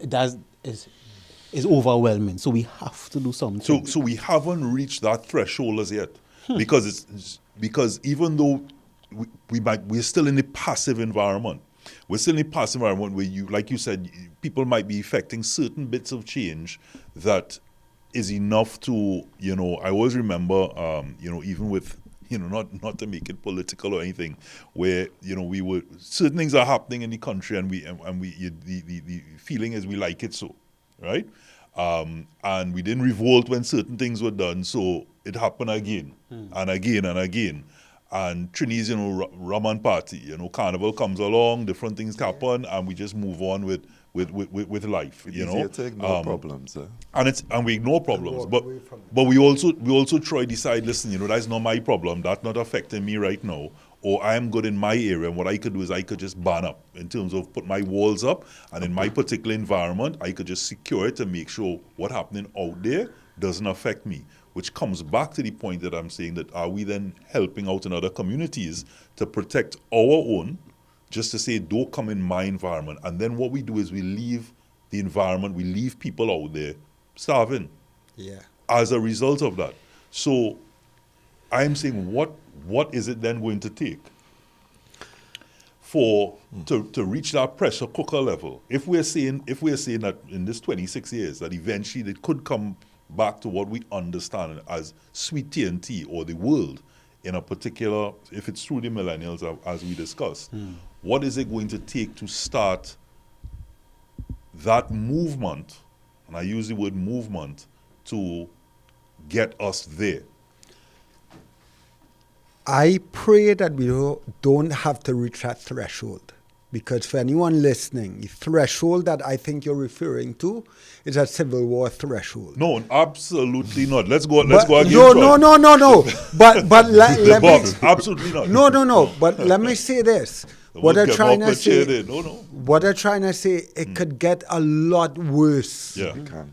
overwhelming. So we have to do something. So we haven't reached that threshold as yet, because even though we're still in the passive environment. We're still in a passive environment where like you said, people might be effecting certain bits of change that is enough to, I always remember, even with, not to make it political or anything, where, we were, certain things are happening in the country, and the feeling is we like it so, right? And we didn't revolt when certain things were done, so it happened again and again and again. And Trini's, rum and party, carnival comes along, different things happen, and we just move on with life. Easier to ignore problems. And we ignore problems, but we also try to decide, listen, that's not my problem, that's not affecting me right now, or I am good in my area, and what I could do is I could just ban up in terms of put my walls up, and in my particular environment, I could just secure it to make sure what happening out there doesn't affect me. Which comes back to the point that I'm saying, that are we then helping out in other communities to protect our own, just to say, don't come in my environment. And then what we do is we leave the environment, we leave people out there starving as a result of that. So I'm saying, what is it then going to take to reach that pressure cooker level? If we're saying that in this 26 years, that eventually it could come back to what we understand as sweet TNT, or the world in a particular, if it's through the millennials as we discussed, what is it going to take to start that movement, and I use the word movement, to get us there? I pray that we don't have to reach that threshold. Because for anyone listening, the threshold that I think you're referring to is a civil war threshold. No, absolutely not. Let's go again. No. But The let box, me. absolutely not. No. But let me say this. What I'm trying to say. No. What I'm trying to say, it could get a lot worse. Yeah. It can.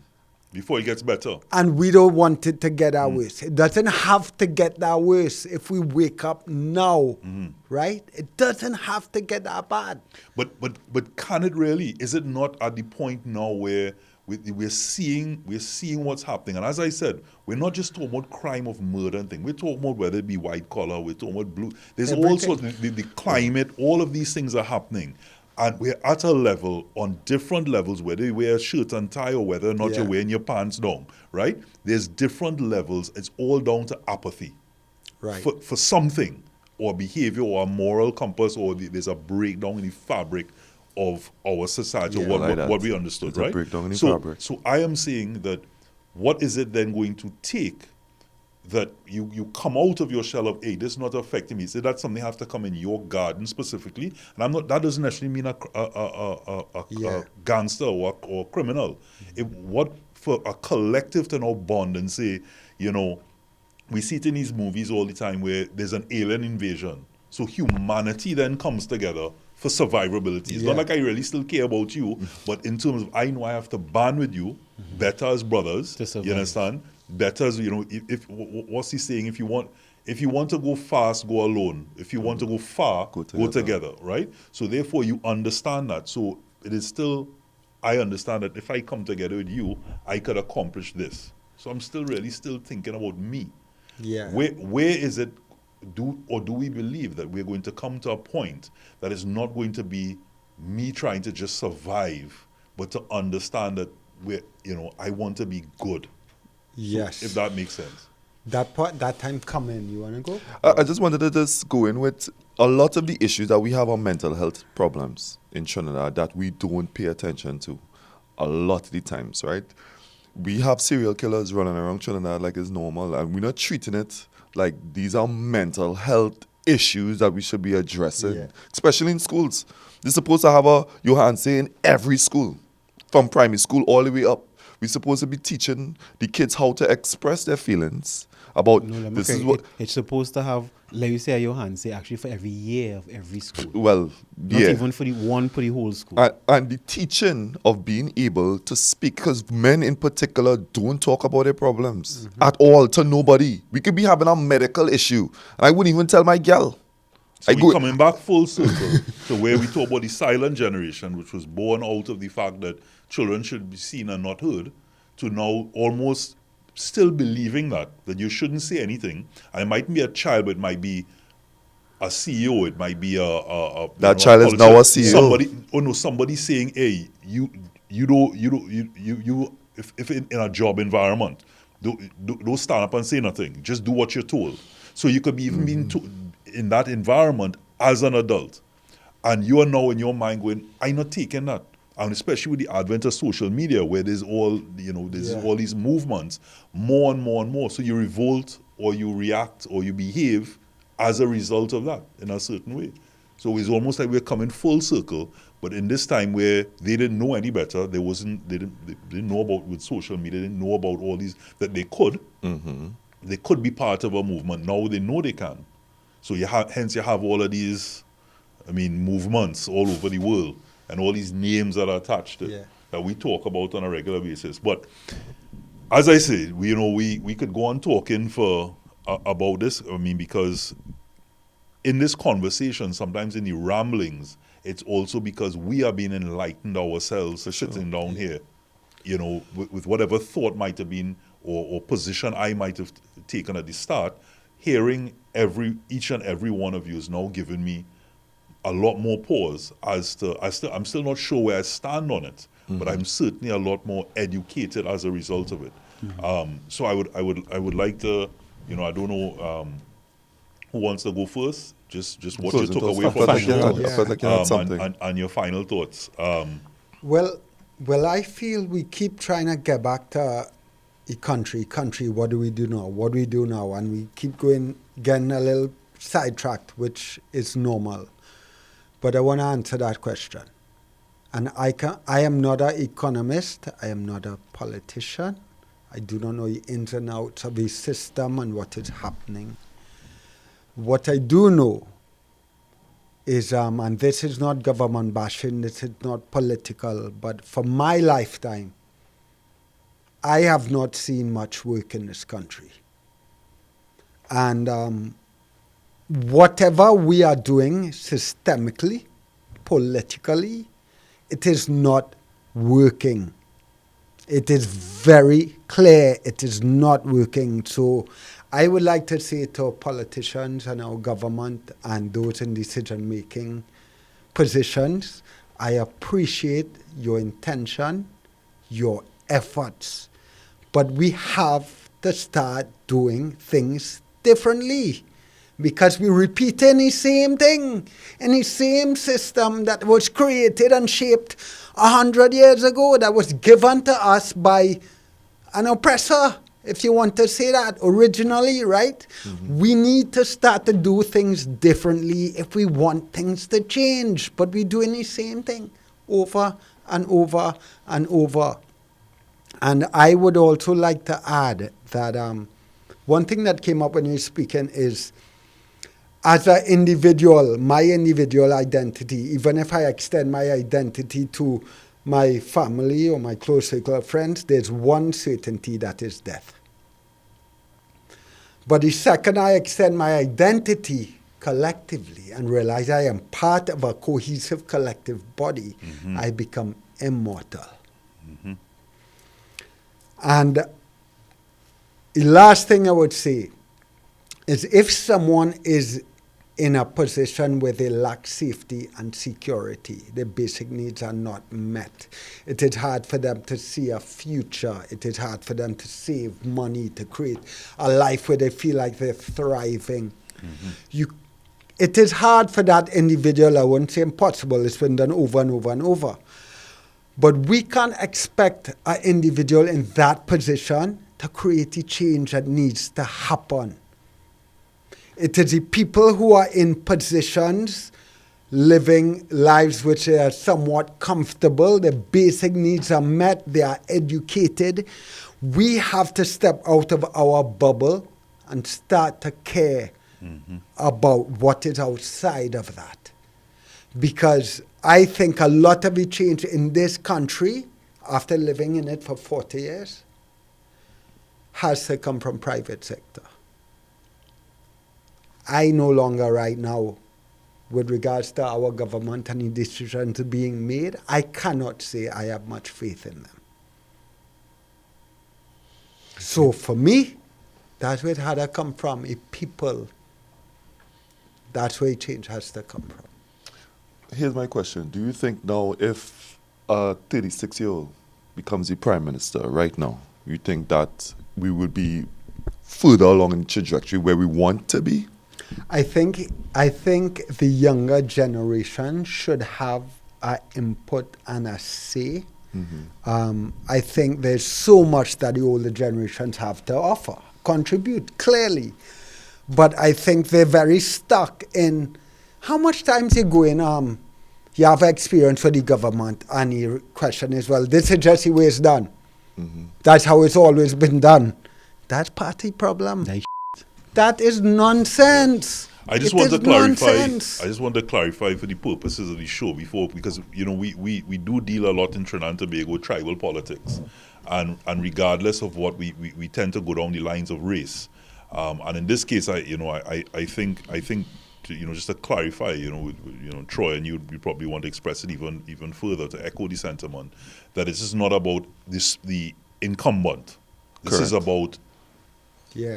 Before it gets better. And we don't want it to get that worse. It doesn't have to get that worse if we wake up now, right? It doesn't have to get that bad. But can it really? Is it not at the point now where we're seeing what's happening? And as I said, we're not just talking about crime of murder and things. We're talking about whether it be white collar, we're talking about blue. There's all sorts of the climate, all of these things are happening. And we're at a level, on different levels, whether you wear a shirt and tie or whether or not you're wearing your pants down, right? There's different levels. It's all down to apathy. Right. For something, or behavior, or a moral compass, or there's a breakdown in the fabric of our society, Yeah, or like that. what we understood, There's a right? breakdown in the fabric. So I am saying that what is it then going to take that you come out of your shell of, hey, this is not affecting me. So that's something that has to come in your garden specifically. And that doesn't necessarily mean a gangster or criminal. What for a collective to now bond and say, we see it in these movies all the time where there's an alien invasion. So humanity then comes together for survivability. It's not like I really still care about you, but in terms of I know I have to band with you, better as brothers. You understand? Better as if what's he saying? If you want to go fast, go alone. If you want to go far, go together, right? So therefore you understand that. So it is still, I understand that if I come together with you, I could accomplish this. So I'm still thinking about me. Yeah. Where is it? Do we believe that we're going to come to a point that is not going to be me trying to just survive, but to understand that I want to be good. Yes. If that makes sense. That time coming, you want to go? I just wanted to just go in with a lot of the issues that we have on mental health problems in Trinidad that we don't pay attention to a lot of the times, right? We have serial killers running around Trinidad like it's normal, and we're not treating it like these are mental health issues that we should be addressing, especially in schools. They're supposed to have a Johanse in every school, from primary school all the way up. We're supposed to be teaching the kids how to express their feelings about this is what it's supposed to have, like you say, a Johanse actually for every year of every school. Well, Not even for the whole school. And the teaching of being able to speak, because men in particular don't talk about their problems at all to nobody. We could be having a medical issue, and I wouldn't even tell my gal. So we're coming back full circle to where we talk about the silent generation, which was born out of the fact that children should be seen and not heard, to now almost still believing that you shouldn't say anything. And it might be a child, but it might be a CEO, it might be that child is now a CEO. Somebody saying, hey, you if in a job environment, don't stand up and say nothing. Just do what you're told. So you could be even being in that environment as an adult, and you are now in your mind going, I'm not taking that. And especially with the advent of social media, where there's all all these movements, more and more and more. So you revolt, or you react, or you behave as a result of that in a certain way. So it's almost like we're coming full circle, but in this time where they didn't know any better, they didn't know about with social media, they didn't know about all these that they could. They could be part of a movement. Now they know they can. So hence you have all of these, movements all over the world, and all these names that are attached to it, that we talk about on a regular basis. But as I said, we could go on talking about this. Because in this conversation, sometimes in the ramblings, it's also because we are being enlightened ourselves, sitting down here, with whatever thought might have been or position I might have taken at the start. Hearing each and every one of you is now giving me a lot more pause as to I'm still not sure where I stand on it, but I'm certainly a lot more educated as a result of it. So I would like to, I don't know who wants to go first. Just what you took away from the show, and your final thoughts. Well, I feel we keep trying to get back to country, what do we do now? What do we do now? And we keep getting a little sidetracked, which is normal. But I want to answer that question. And I am not an economist. I am not a politician. I do not know the ins and outs of the system and what is happening. What I do know is, and this is not government bashing, this is not political, but for my lifetime, I have not seen much work in this country. And whatever we are doing systemically, politically, it is not working. It is very clear it is not working. So I would like to say to our politicians and our government and those in decision-making positions, I appreciate your intention, your efforts, but we have to start doing things differently, because we repeat any same thing, any same system that was created and shaped 100 years ago, that was given to us by an oppressor, if you want to say that, originally, right? Mm-hmm. We need to start to do things differently if we want things to change, but we're doing the same thing over and over and over. And I would also like to add that one thing that came up when you were speaking is, as an individual, my individual identity, even if I extend my identity to my family or my close circle of friends, there's one certainty, that is death. But the second I extend my identity collectively and realize I am part of a cohesive collective body, mm-hmm. I become immortal. Mm-hmm. And the last thing I would say is, if someone is in a position where they lack safety and security, their basic needs are not met, it is hard for them to see a future, it is hard for them to save money, to create a life where they feel like they're thriving. Mm-hmm. It is hard for that individual. I wouldn't say impossible, it's been done over and over and over. But we can't expect an individual in that position to create the change that needs to happen. It is the people who are in positions living lives which are somewhat comfortable, their basic needs are met, they are educated. We have to step out of our bubble and start to care mm-hmm. about what is outside of that. Because I think a lot of the change in this country, after living in it for 40 years, has to come from private sector. I no longer right now, with regards to our government and the decisions being made, I cannot say I have much faith in them. So for me, that's where it had to come from, a people. That's where change has to come from. Here's my question. Do you think now, if a 36-year-old becomes the prime minister right now, you think that we would be further along in the trajectory where we want to be? I think the younger generation should have an input and a say. Mm-hmm. I think there's so much that the older generations have to offer, contribute, clearly. But I think they're very stuck in how much time you go in, you have experience with the government, and the question is, well, this is just the way it's done. Mm-hmm. That's how it's always been done. That's part of the problem. That is nonsense. I just want to clarify for the purposes of the show before, because we do deal a lot in Trinidad and Tobago tribal politics, and regardless of what we tend to go down the lines of race, and in this case, I think just to clarify, Troy, and you probably want to express it even further to echo the sentiment that this is not about the incumbent. This is about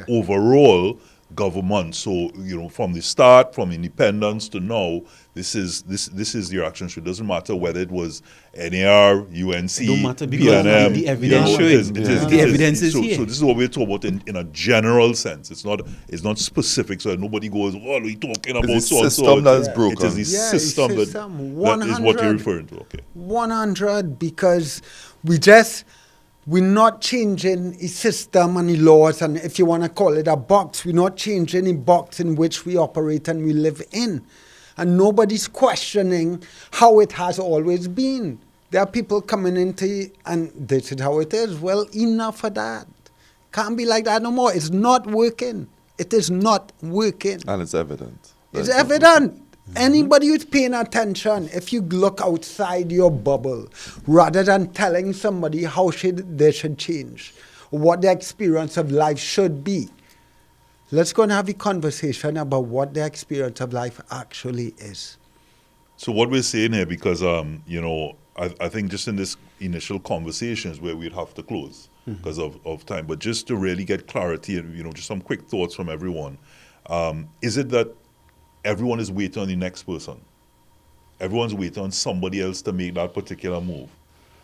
overall government. So from the start, from independence to now, this is your action. So it doesn't matter whether it was NAR, UNC, it don't matter, because PNM, the evidence showing. The evidence is here. So this is what we're talking about in a general sense. It's not specific, so that nobody goes, "Oh, we're talking about it's the system that is broken." It is the system that is what you're referring to. Okay, 100, because We're not changing a system and the laws, and if you want to call it a box, we're not changing the box in which we operate and we live in. And nobody's questioning how it has always been. There are people coming into, and this is how it is. Well, enough of that. Can't be like that no more. It's not working. It is not working. And it's evident. It's evident. Anybody who's paying attention, if you look outside your bubble, rather than telling somebody how they should change, what their experience of life should be, let's go and have a conversation about what their experience of life actually is. So what we're saying here, because I think just in this initial conversations where we'd have to close because of time, but just to really get clarity and just some quick thoughts from everyone, is it that everyone is waiting on the next person? Everyone's waiting on somebody else to make that particular move.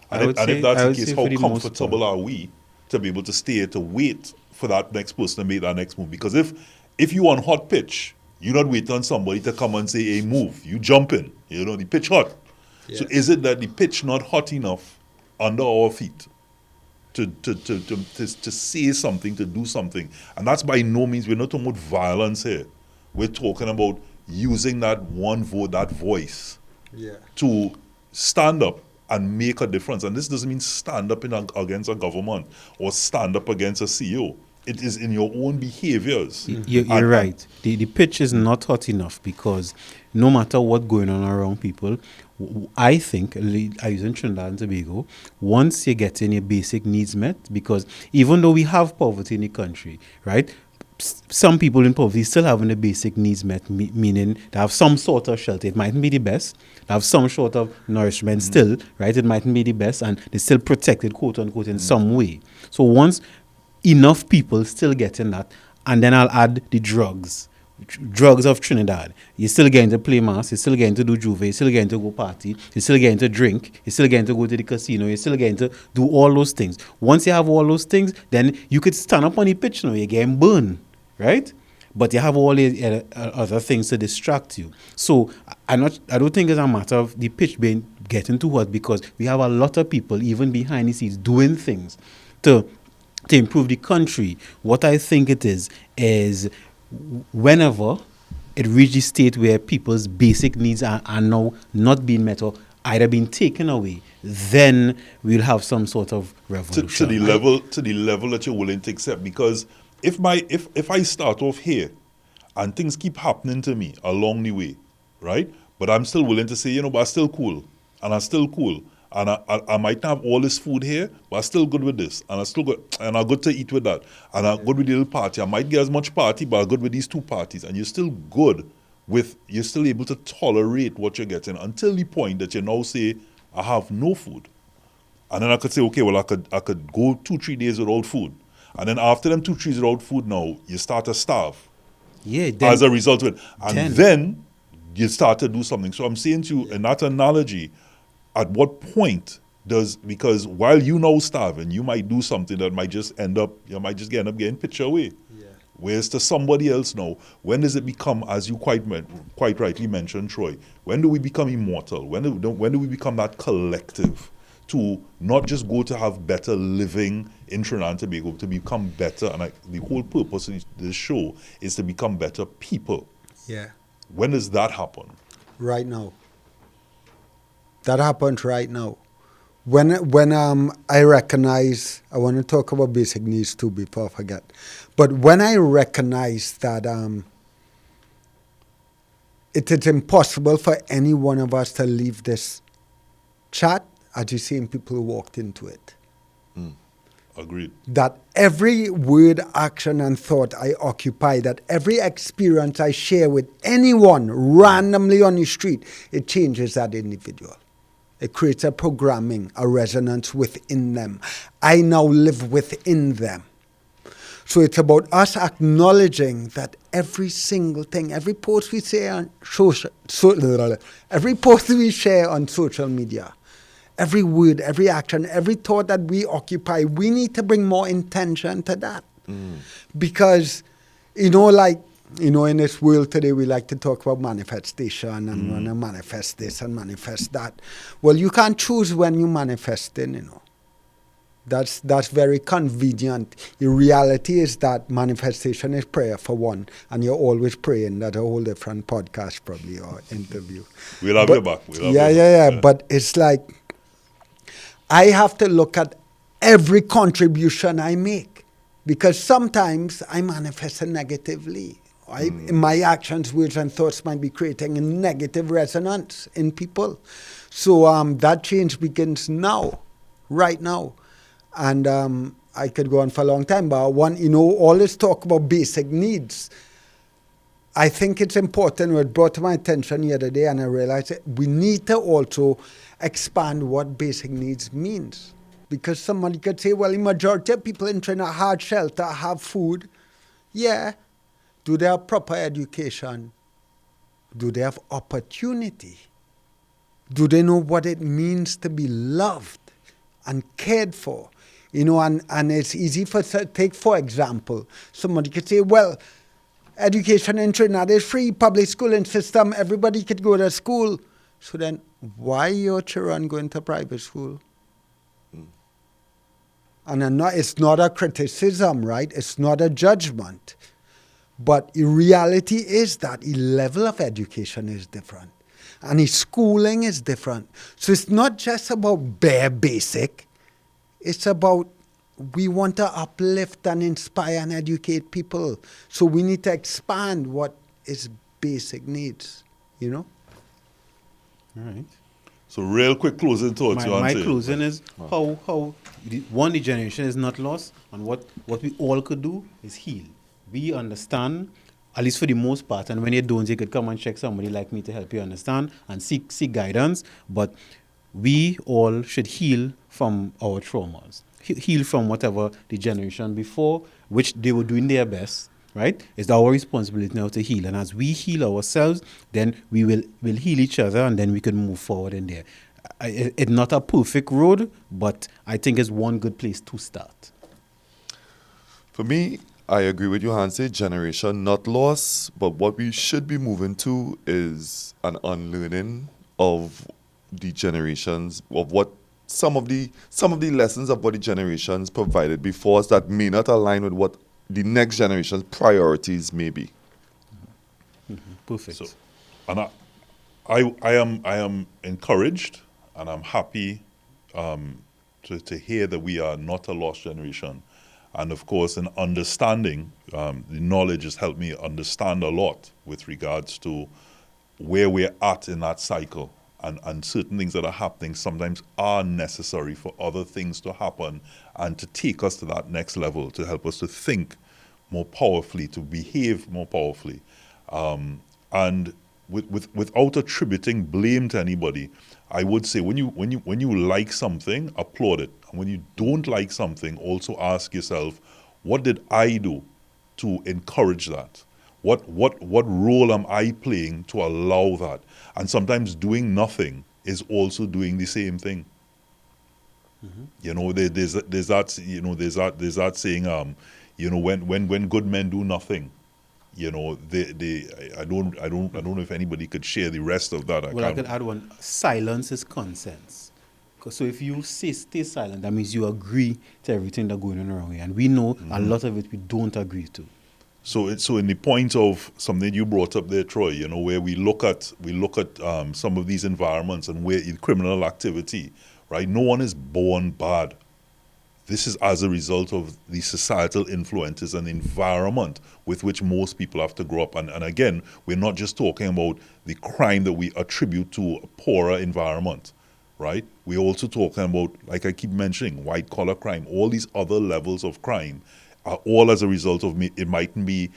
And if that's the case, how comfortable are we to be able to stay to wait for that next person to make that next move? Because if you on hot pitch, you're not waiting on somebody to come and say, hey, move. You jump in. The pitch hot. Yeah. So is it that the pitch not hot enough under our feet to say something, to do something? And that's by no means, we're not talking about violence here. We're talking about using that one vote, that voice, to stand up and make a difference. And this doesn't mean stand up against a government or stand up against a CEO. It is in your own behaviors. You're right. The pitch is not hot enough because no matter what's going on around people, I think, I use in Trinidad and Tobago, once you're getting your basic needs met, because even though we have poverty in the country, right, some people in poverty still having the basic needs met, meaning they have some sort of shelter. It mightn't be the best. They have some sort of nourishment still, right? It mightn't be the best, and they're still protected, quote unquote, in some way. So once enough people still getting that, and then I'll add the drugs of Trinidad. You're still getting to play mass, you're still getting to do juve, you're still getting to go party, you're still getting to drink, you're still getting to go to the casino, you're still getting to do all those things. Once you have all those things, then you could stand up on the pitch now, you're getting burned, right? But you have all the other things to distract you. So I don't think it's a matter of the pitch getting too hot, because we have a lot of people, even behind the scenes, doing things to improve the country. What I think it is whenever it reaches a state where people's basic needs are now not being met or either being taken away, then we'll have some sort of revolution. To the level that you're willing to accept. Because if I start off here and things keep happening to me along the way, right? But I'm still willing to say, but I'm still cool. And I'm still cool. And I might not have all this food here, but I'm still good with this. And I'm good to eat with that. And I'm good with the little party. I might get as much party, but I'm good with these two parties. And you're still good you're still able to tolerate what you're getting until the point that you now say, I have no food. And then I could say, okay, well, I could go 2-3 days without food. And then after them 2-3 days without food now, you start to starve. Yeah. As a result of it. And then you start to do something. So I'm saying to you, in that analogy, at what point because while you now starving, you might do something that might just end up getting pitched away. Yeah. Whereas to somebody else now, when does it become, as you quite rightly mentioned, Troy, when do we become immortal? When do we become that collective to not just go to have better living in Trinidad and Tobago, to become better? And the whole purpose of this show is to become better people. Yeah. When does that happen? Right now. That happens right now. When I recognize, I want to talk about basic needs too before I forget. But when I recognize that it is impossible for any one of us to leave this chat as the same people who walked into it. Agreed. That every word, action, and thought I occupy, that every experience I share with anyone randomly on the street, it changes that individual. It creates a programming, a resonance within them. I now live within them. So it's about us acknowledging that every single thing, every post we say on every post we share on social media, every word, every action, every thought that we occupy, we need to bring more intention to that. Because, in this world today, we like to talk about manifestation and want to manifest this and manifest that. Well, you can't choose when you manifesting, That's very convenient. The reality is that manifestation is prayer for one, and you're always praying. That's a whole different podcast probably or interview. We'll have you back. We'll have Yeah, you yeah, back. yeah. But it's like I have to look at every contribution I make because sometimes I manifest it negatively. My actions, words, and thoughts might be creating a negative resonance in people. So that change begins now, right now. And I could go on for a long time, but all this talk about basic needs. I think it's important. It brought to my attention the other day, and I realized that we need to also expand what basic needs means. Because somebody could say, well, the majority of people in Trinidad have shelter, have food. Yeah. Do they have proper education? Do they have opportunity? Do they know what it means to be loved and cared for? And it's easy take for example, somebody could say, well, education in Trinidad is free, public schooling system, everybody could go to school. So then why your children going to private school? And it's not a criticism, right? It's not a judgment. But the reality is that the level of education is different. And the schooling is different. So it's not just about bare basic. It's about we want to uplift and inspire and educate people. So we need to expand what is basic needs, All right. So real quick closing thoughts. My closing is how the generation is not lost, and what we all could do is heal. We understand, at least for the most part, and when you don't, you could come and check somebody like me to help you understand and seek guidance. But we all should heal from our traumas, heal from whatever the generation before, which they were doing their best, right? It's our responsibility now to heal. And as we heal ourselves, then we'll heal each other, and then we can move forward in there. It's not a perfect road, but I think it's one good place to start. For me, I agree with you, Hansi. Generation not lost, but what we should be moving to is an unlearning of the generations, of what some of the lessons of what the generations provided before us that may not align with what the next generation's priorities may be. Perfect. So, and I am encouraged, and I'm happy to hear that we are not a lost generation. And of course, in understanding, the knowledge has helped me understand a lot with regards to where we're at in that cycle. And certain things that are happening sometimes are necessary for other things to happen and to take us to that next level, to help us to think more powerfully, to behave more powerfully. And without attributing blame to anybody, I would say when you like something, applaud it. And when you don't like something, also ask yourself, what did I do to encourage that? What role am I playing to allow that? And sometimes doing nothing is also doing the same thing. There's that saying, when good men do nothing, I don't know if anybody could share the rest of that. I could add one. Silence is consent. So if you stay silent, that means you agree to everything that's going on around you. And we know a lot of it we don't agree to. So in the point of something you brought up there, Troy, where we look at some of these environments and where in criminal activity, right? No one is born bad. This is as a result of the societal influences and environment with which most people have to grow up. And again, we're not just talking about the crime that we attribute to a poorer environment, right? We're also talking about, like I keep mentioning, white collar crime, all these other levels of crime. Are all as a result of it mightn't be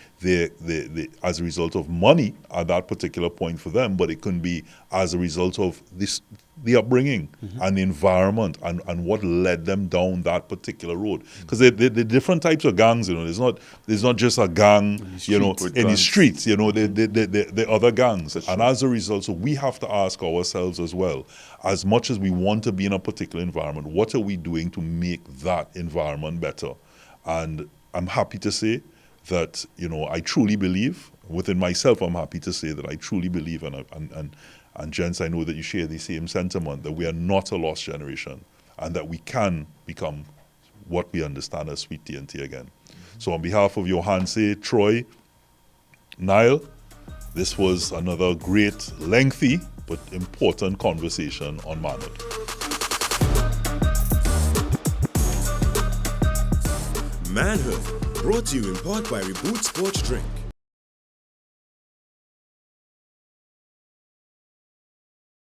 as a result of money at that particular point for them, but it can be as a result of the upbringing and the environment and what led them down that particular road. Because the different types of gangs, there's not just a gang, in the streets, the other gangs. And as a result, so we have to ask ourselves as well, as much as we want to be in a particular environment, what are we doing to make that environment better? And I'm happy to say that, I truly believe, within myself, I'm happy to say that I truly believe, and gents, I know that you share the same sentiment, that we are not a lost generation and that we can become what we understand as sweet TNT again. So on behalf of Johanse, Troy, Niall, this was another great, lengthy, but important conversation on manhood. Manhood, brought to you in part by Reboot Sports Drink.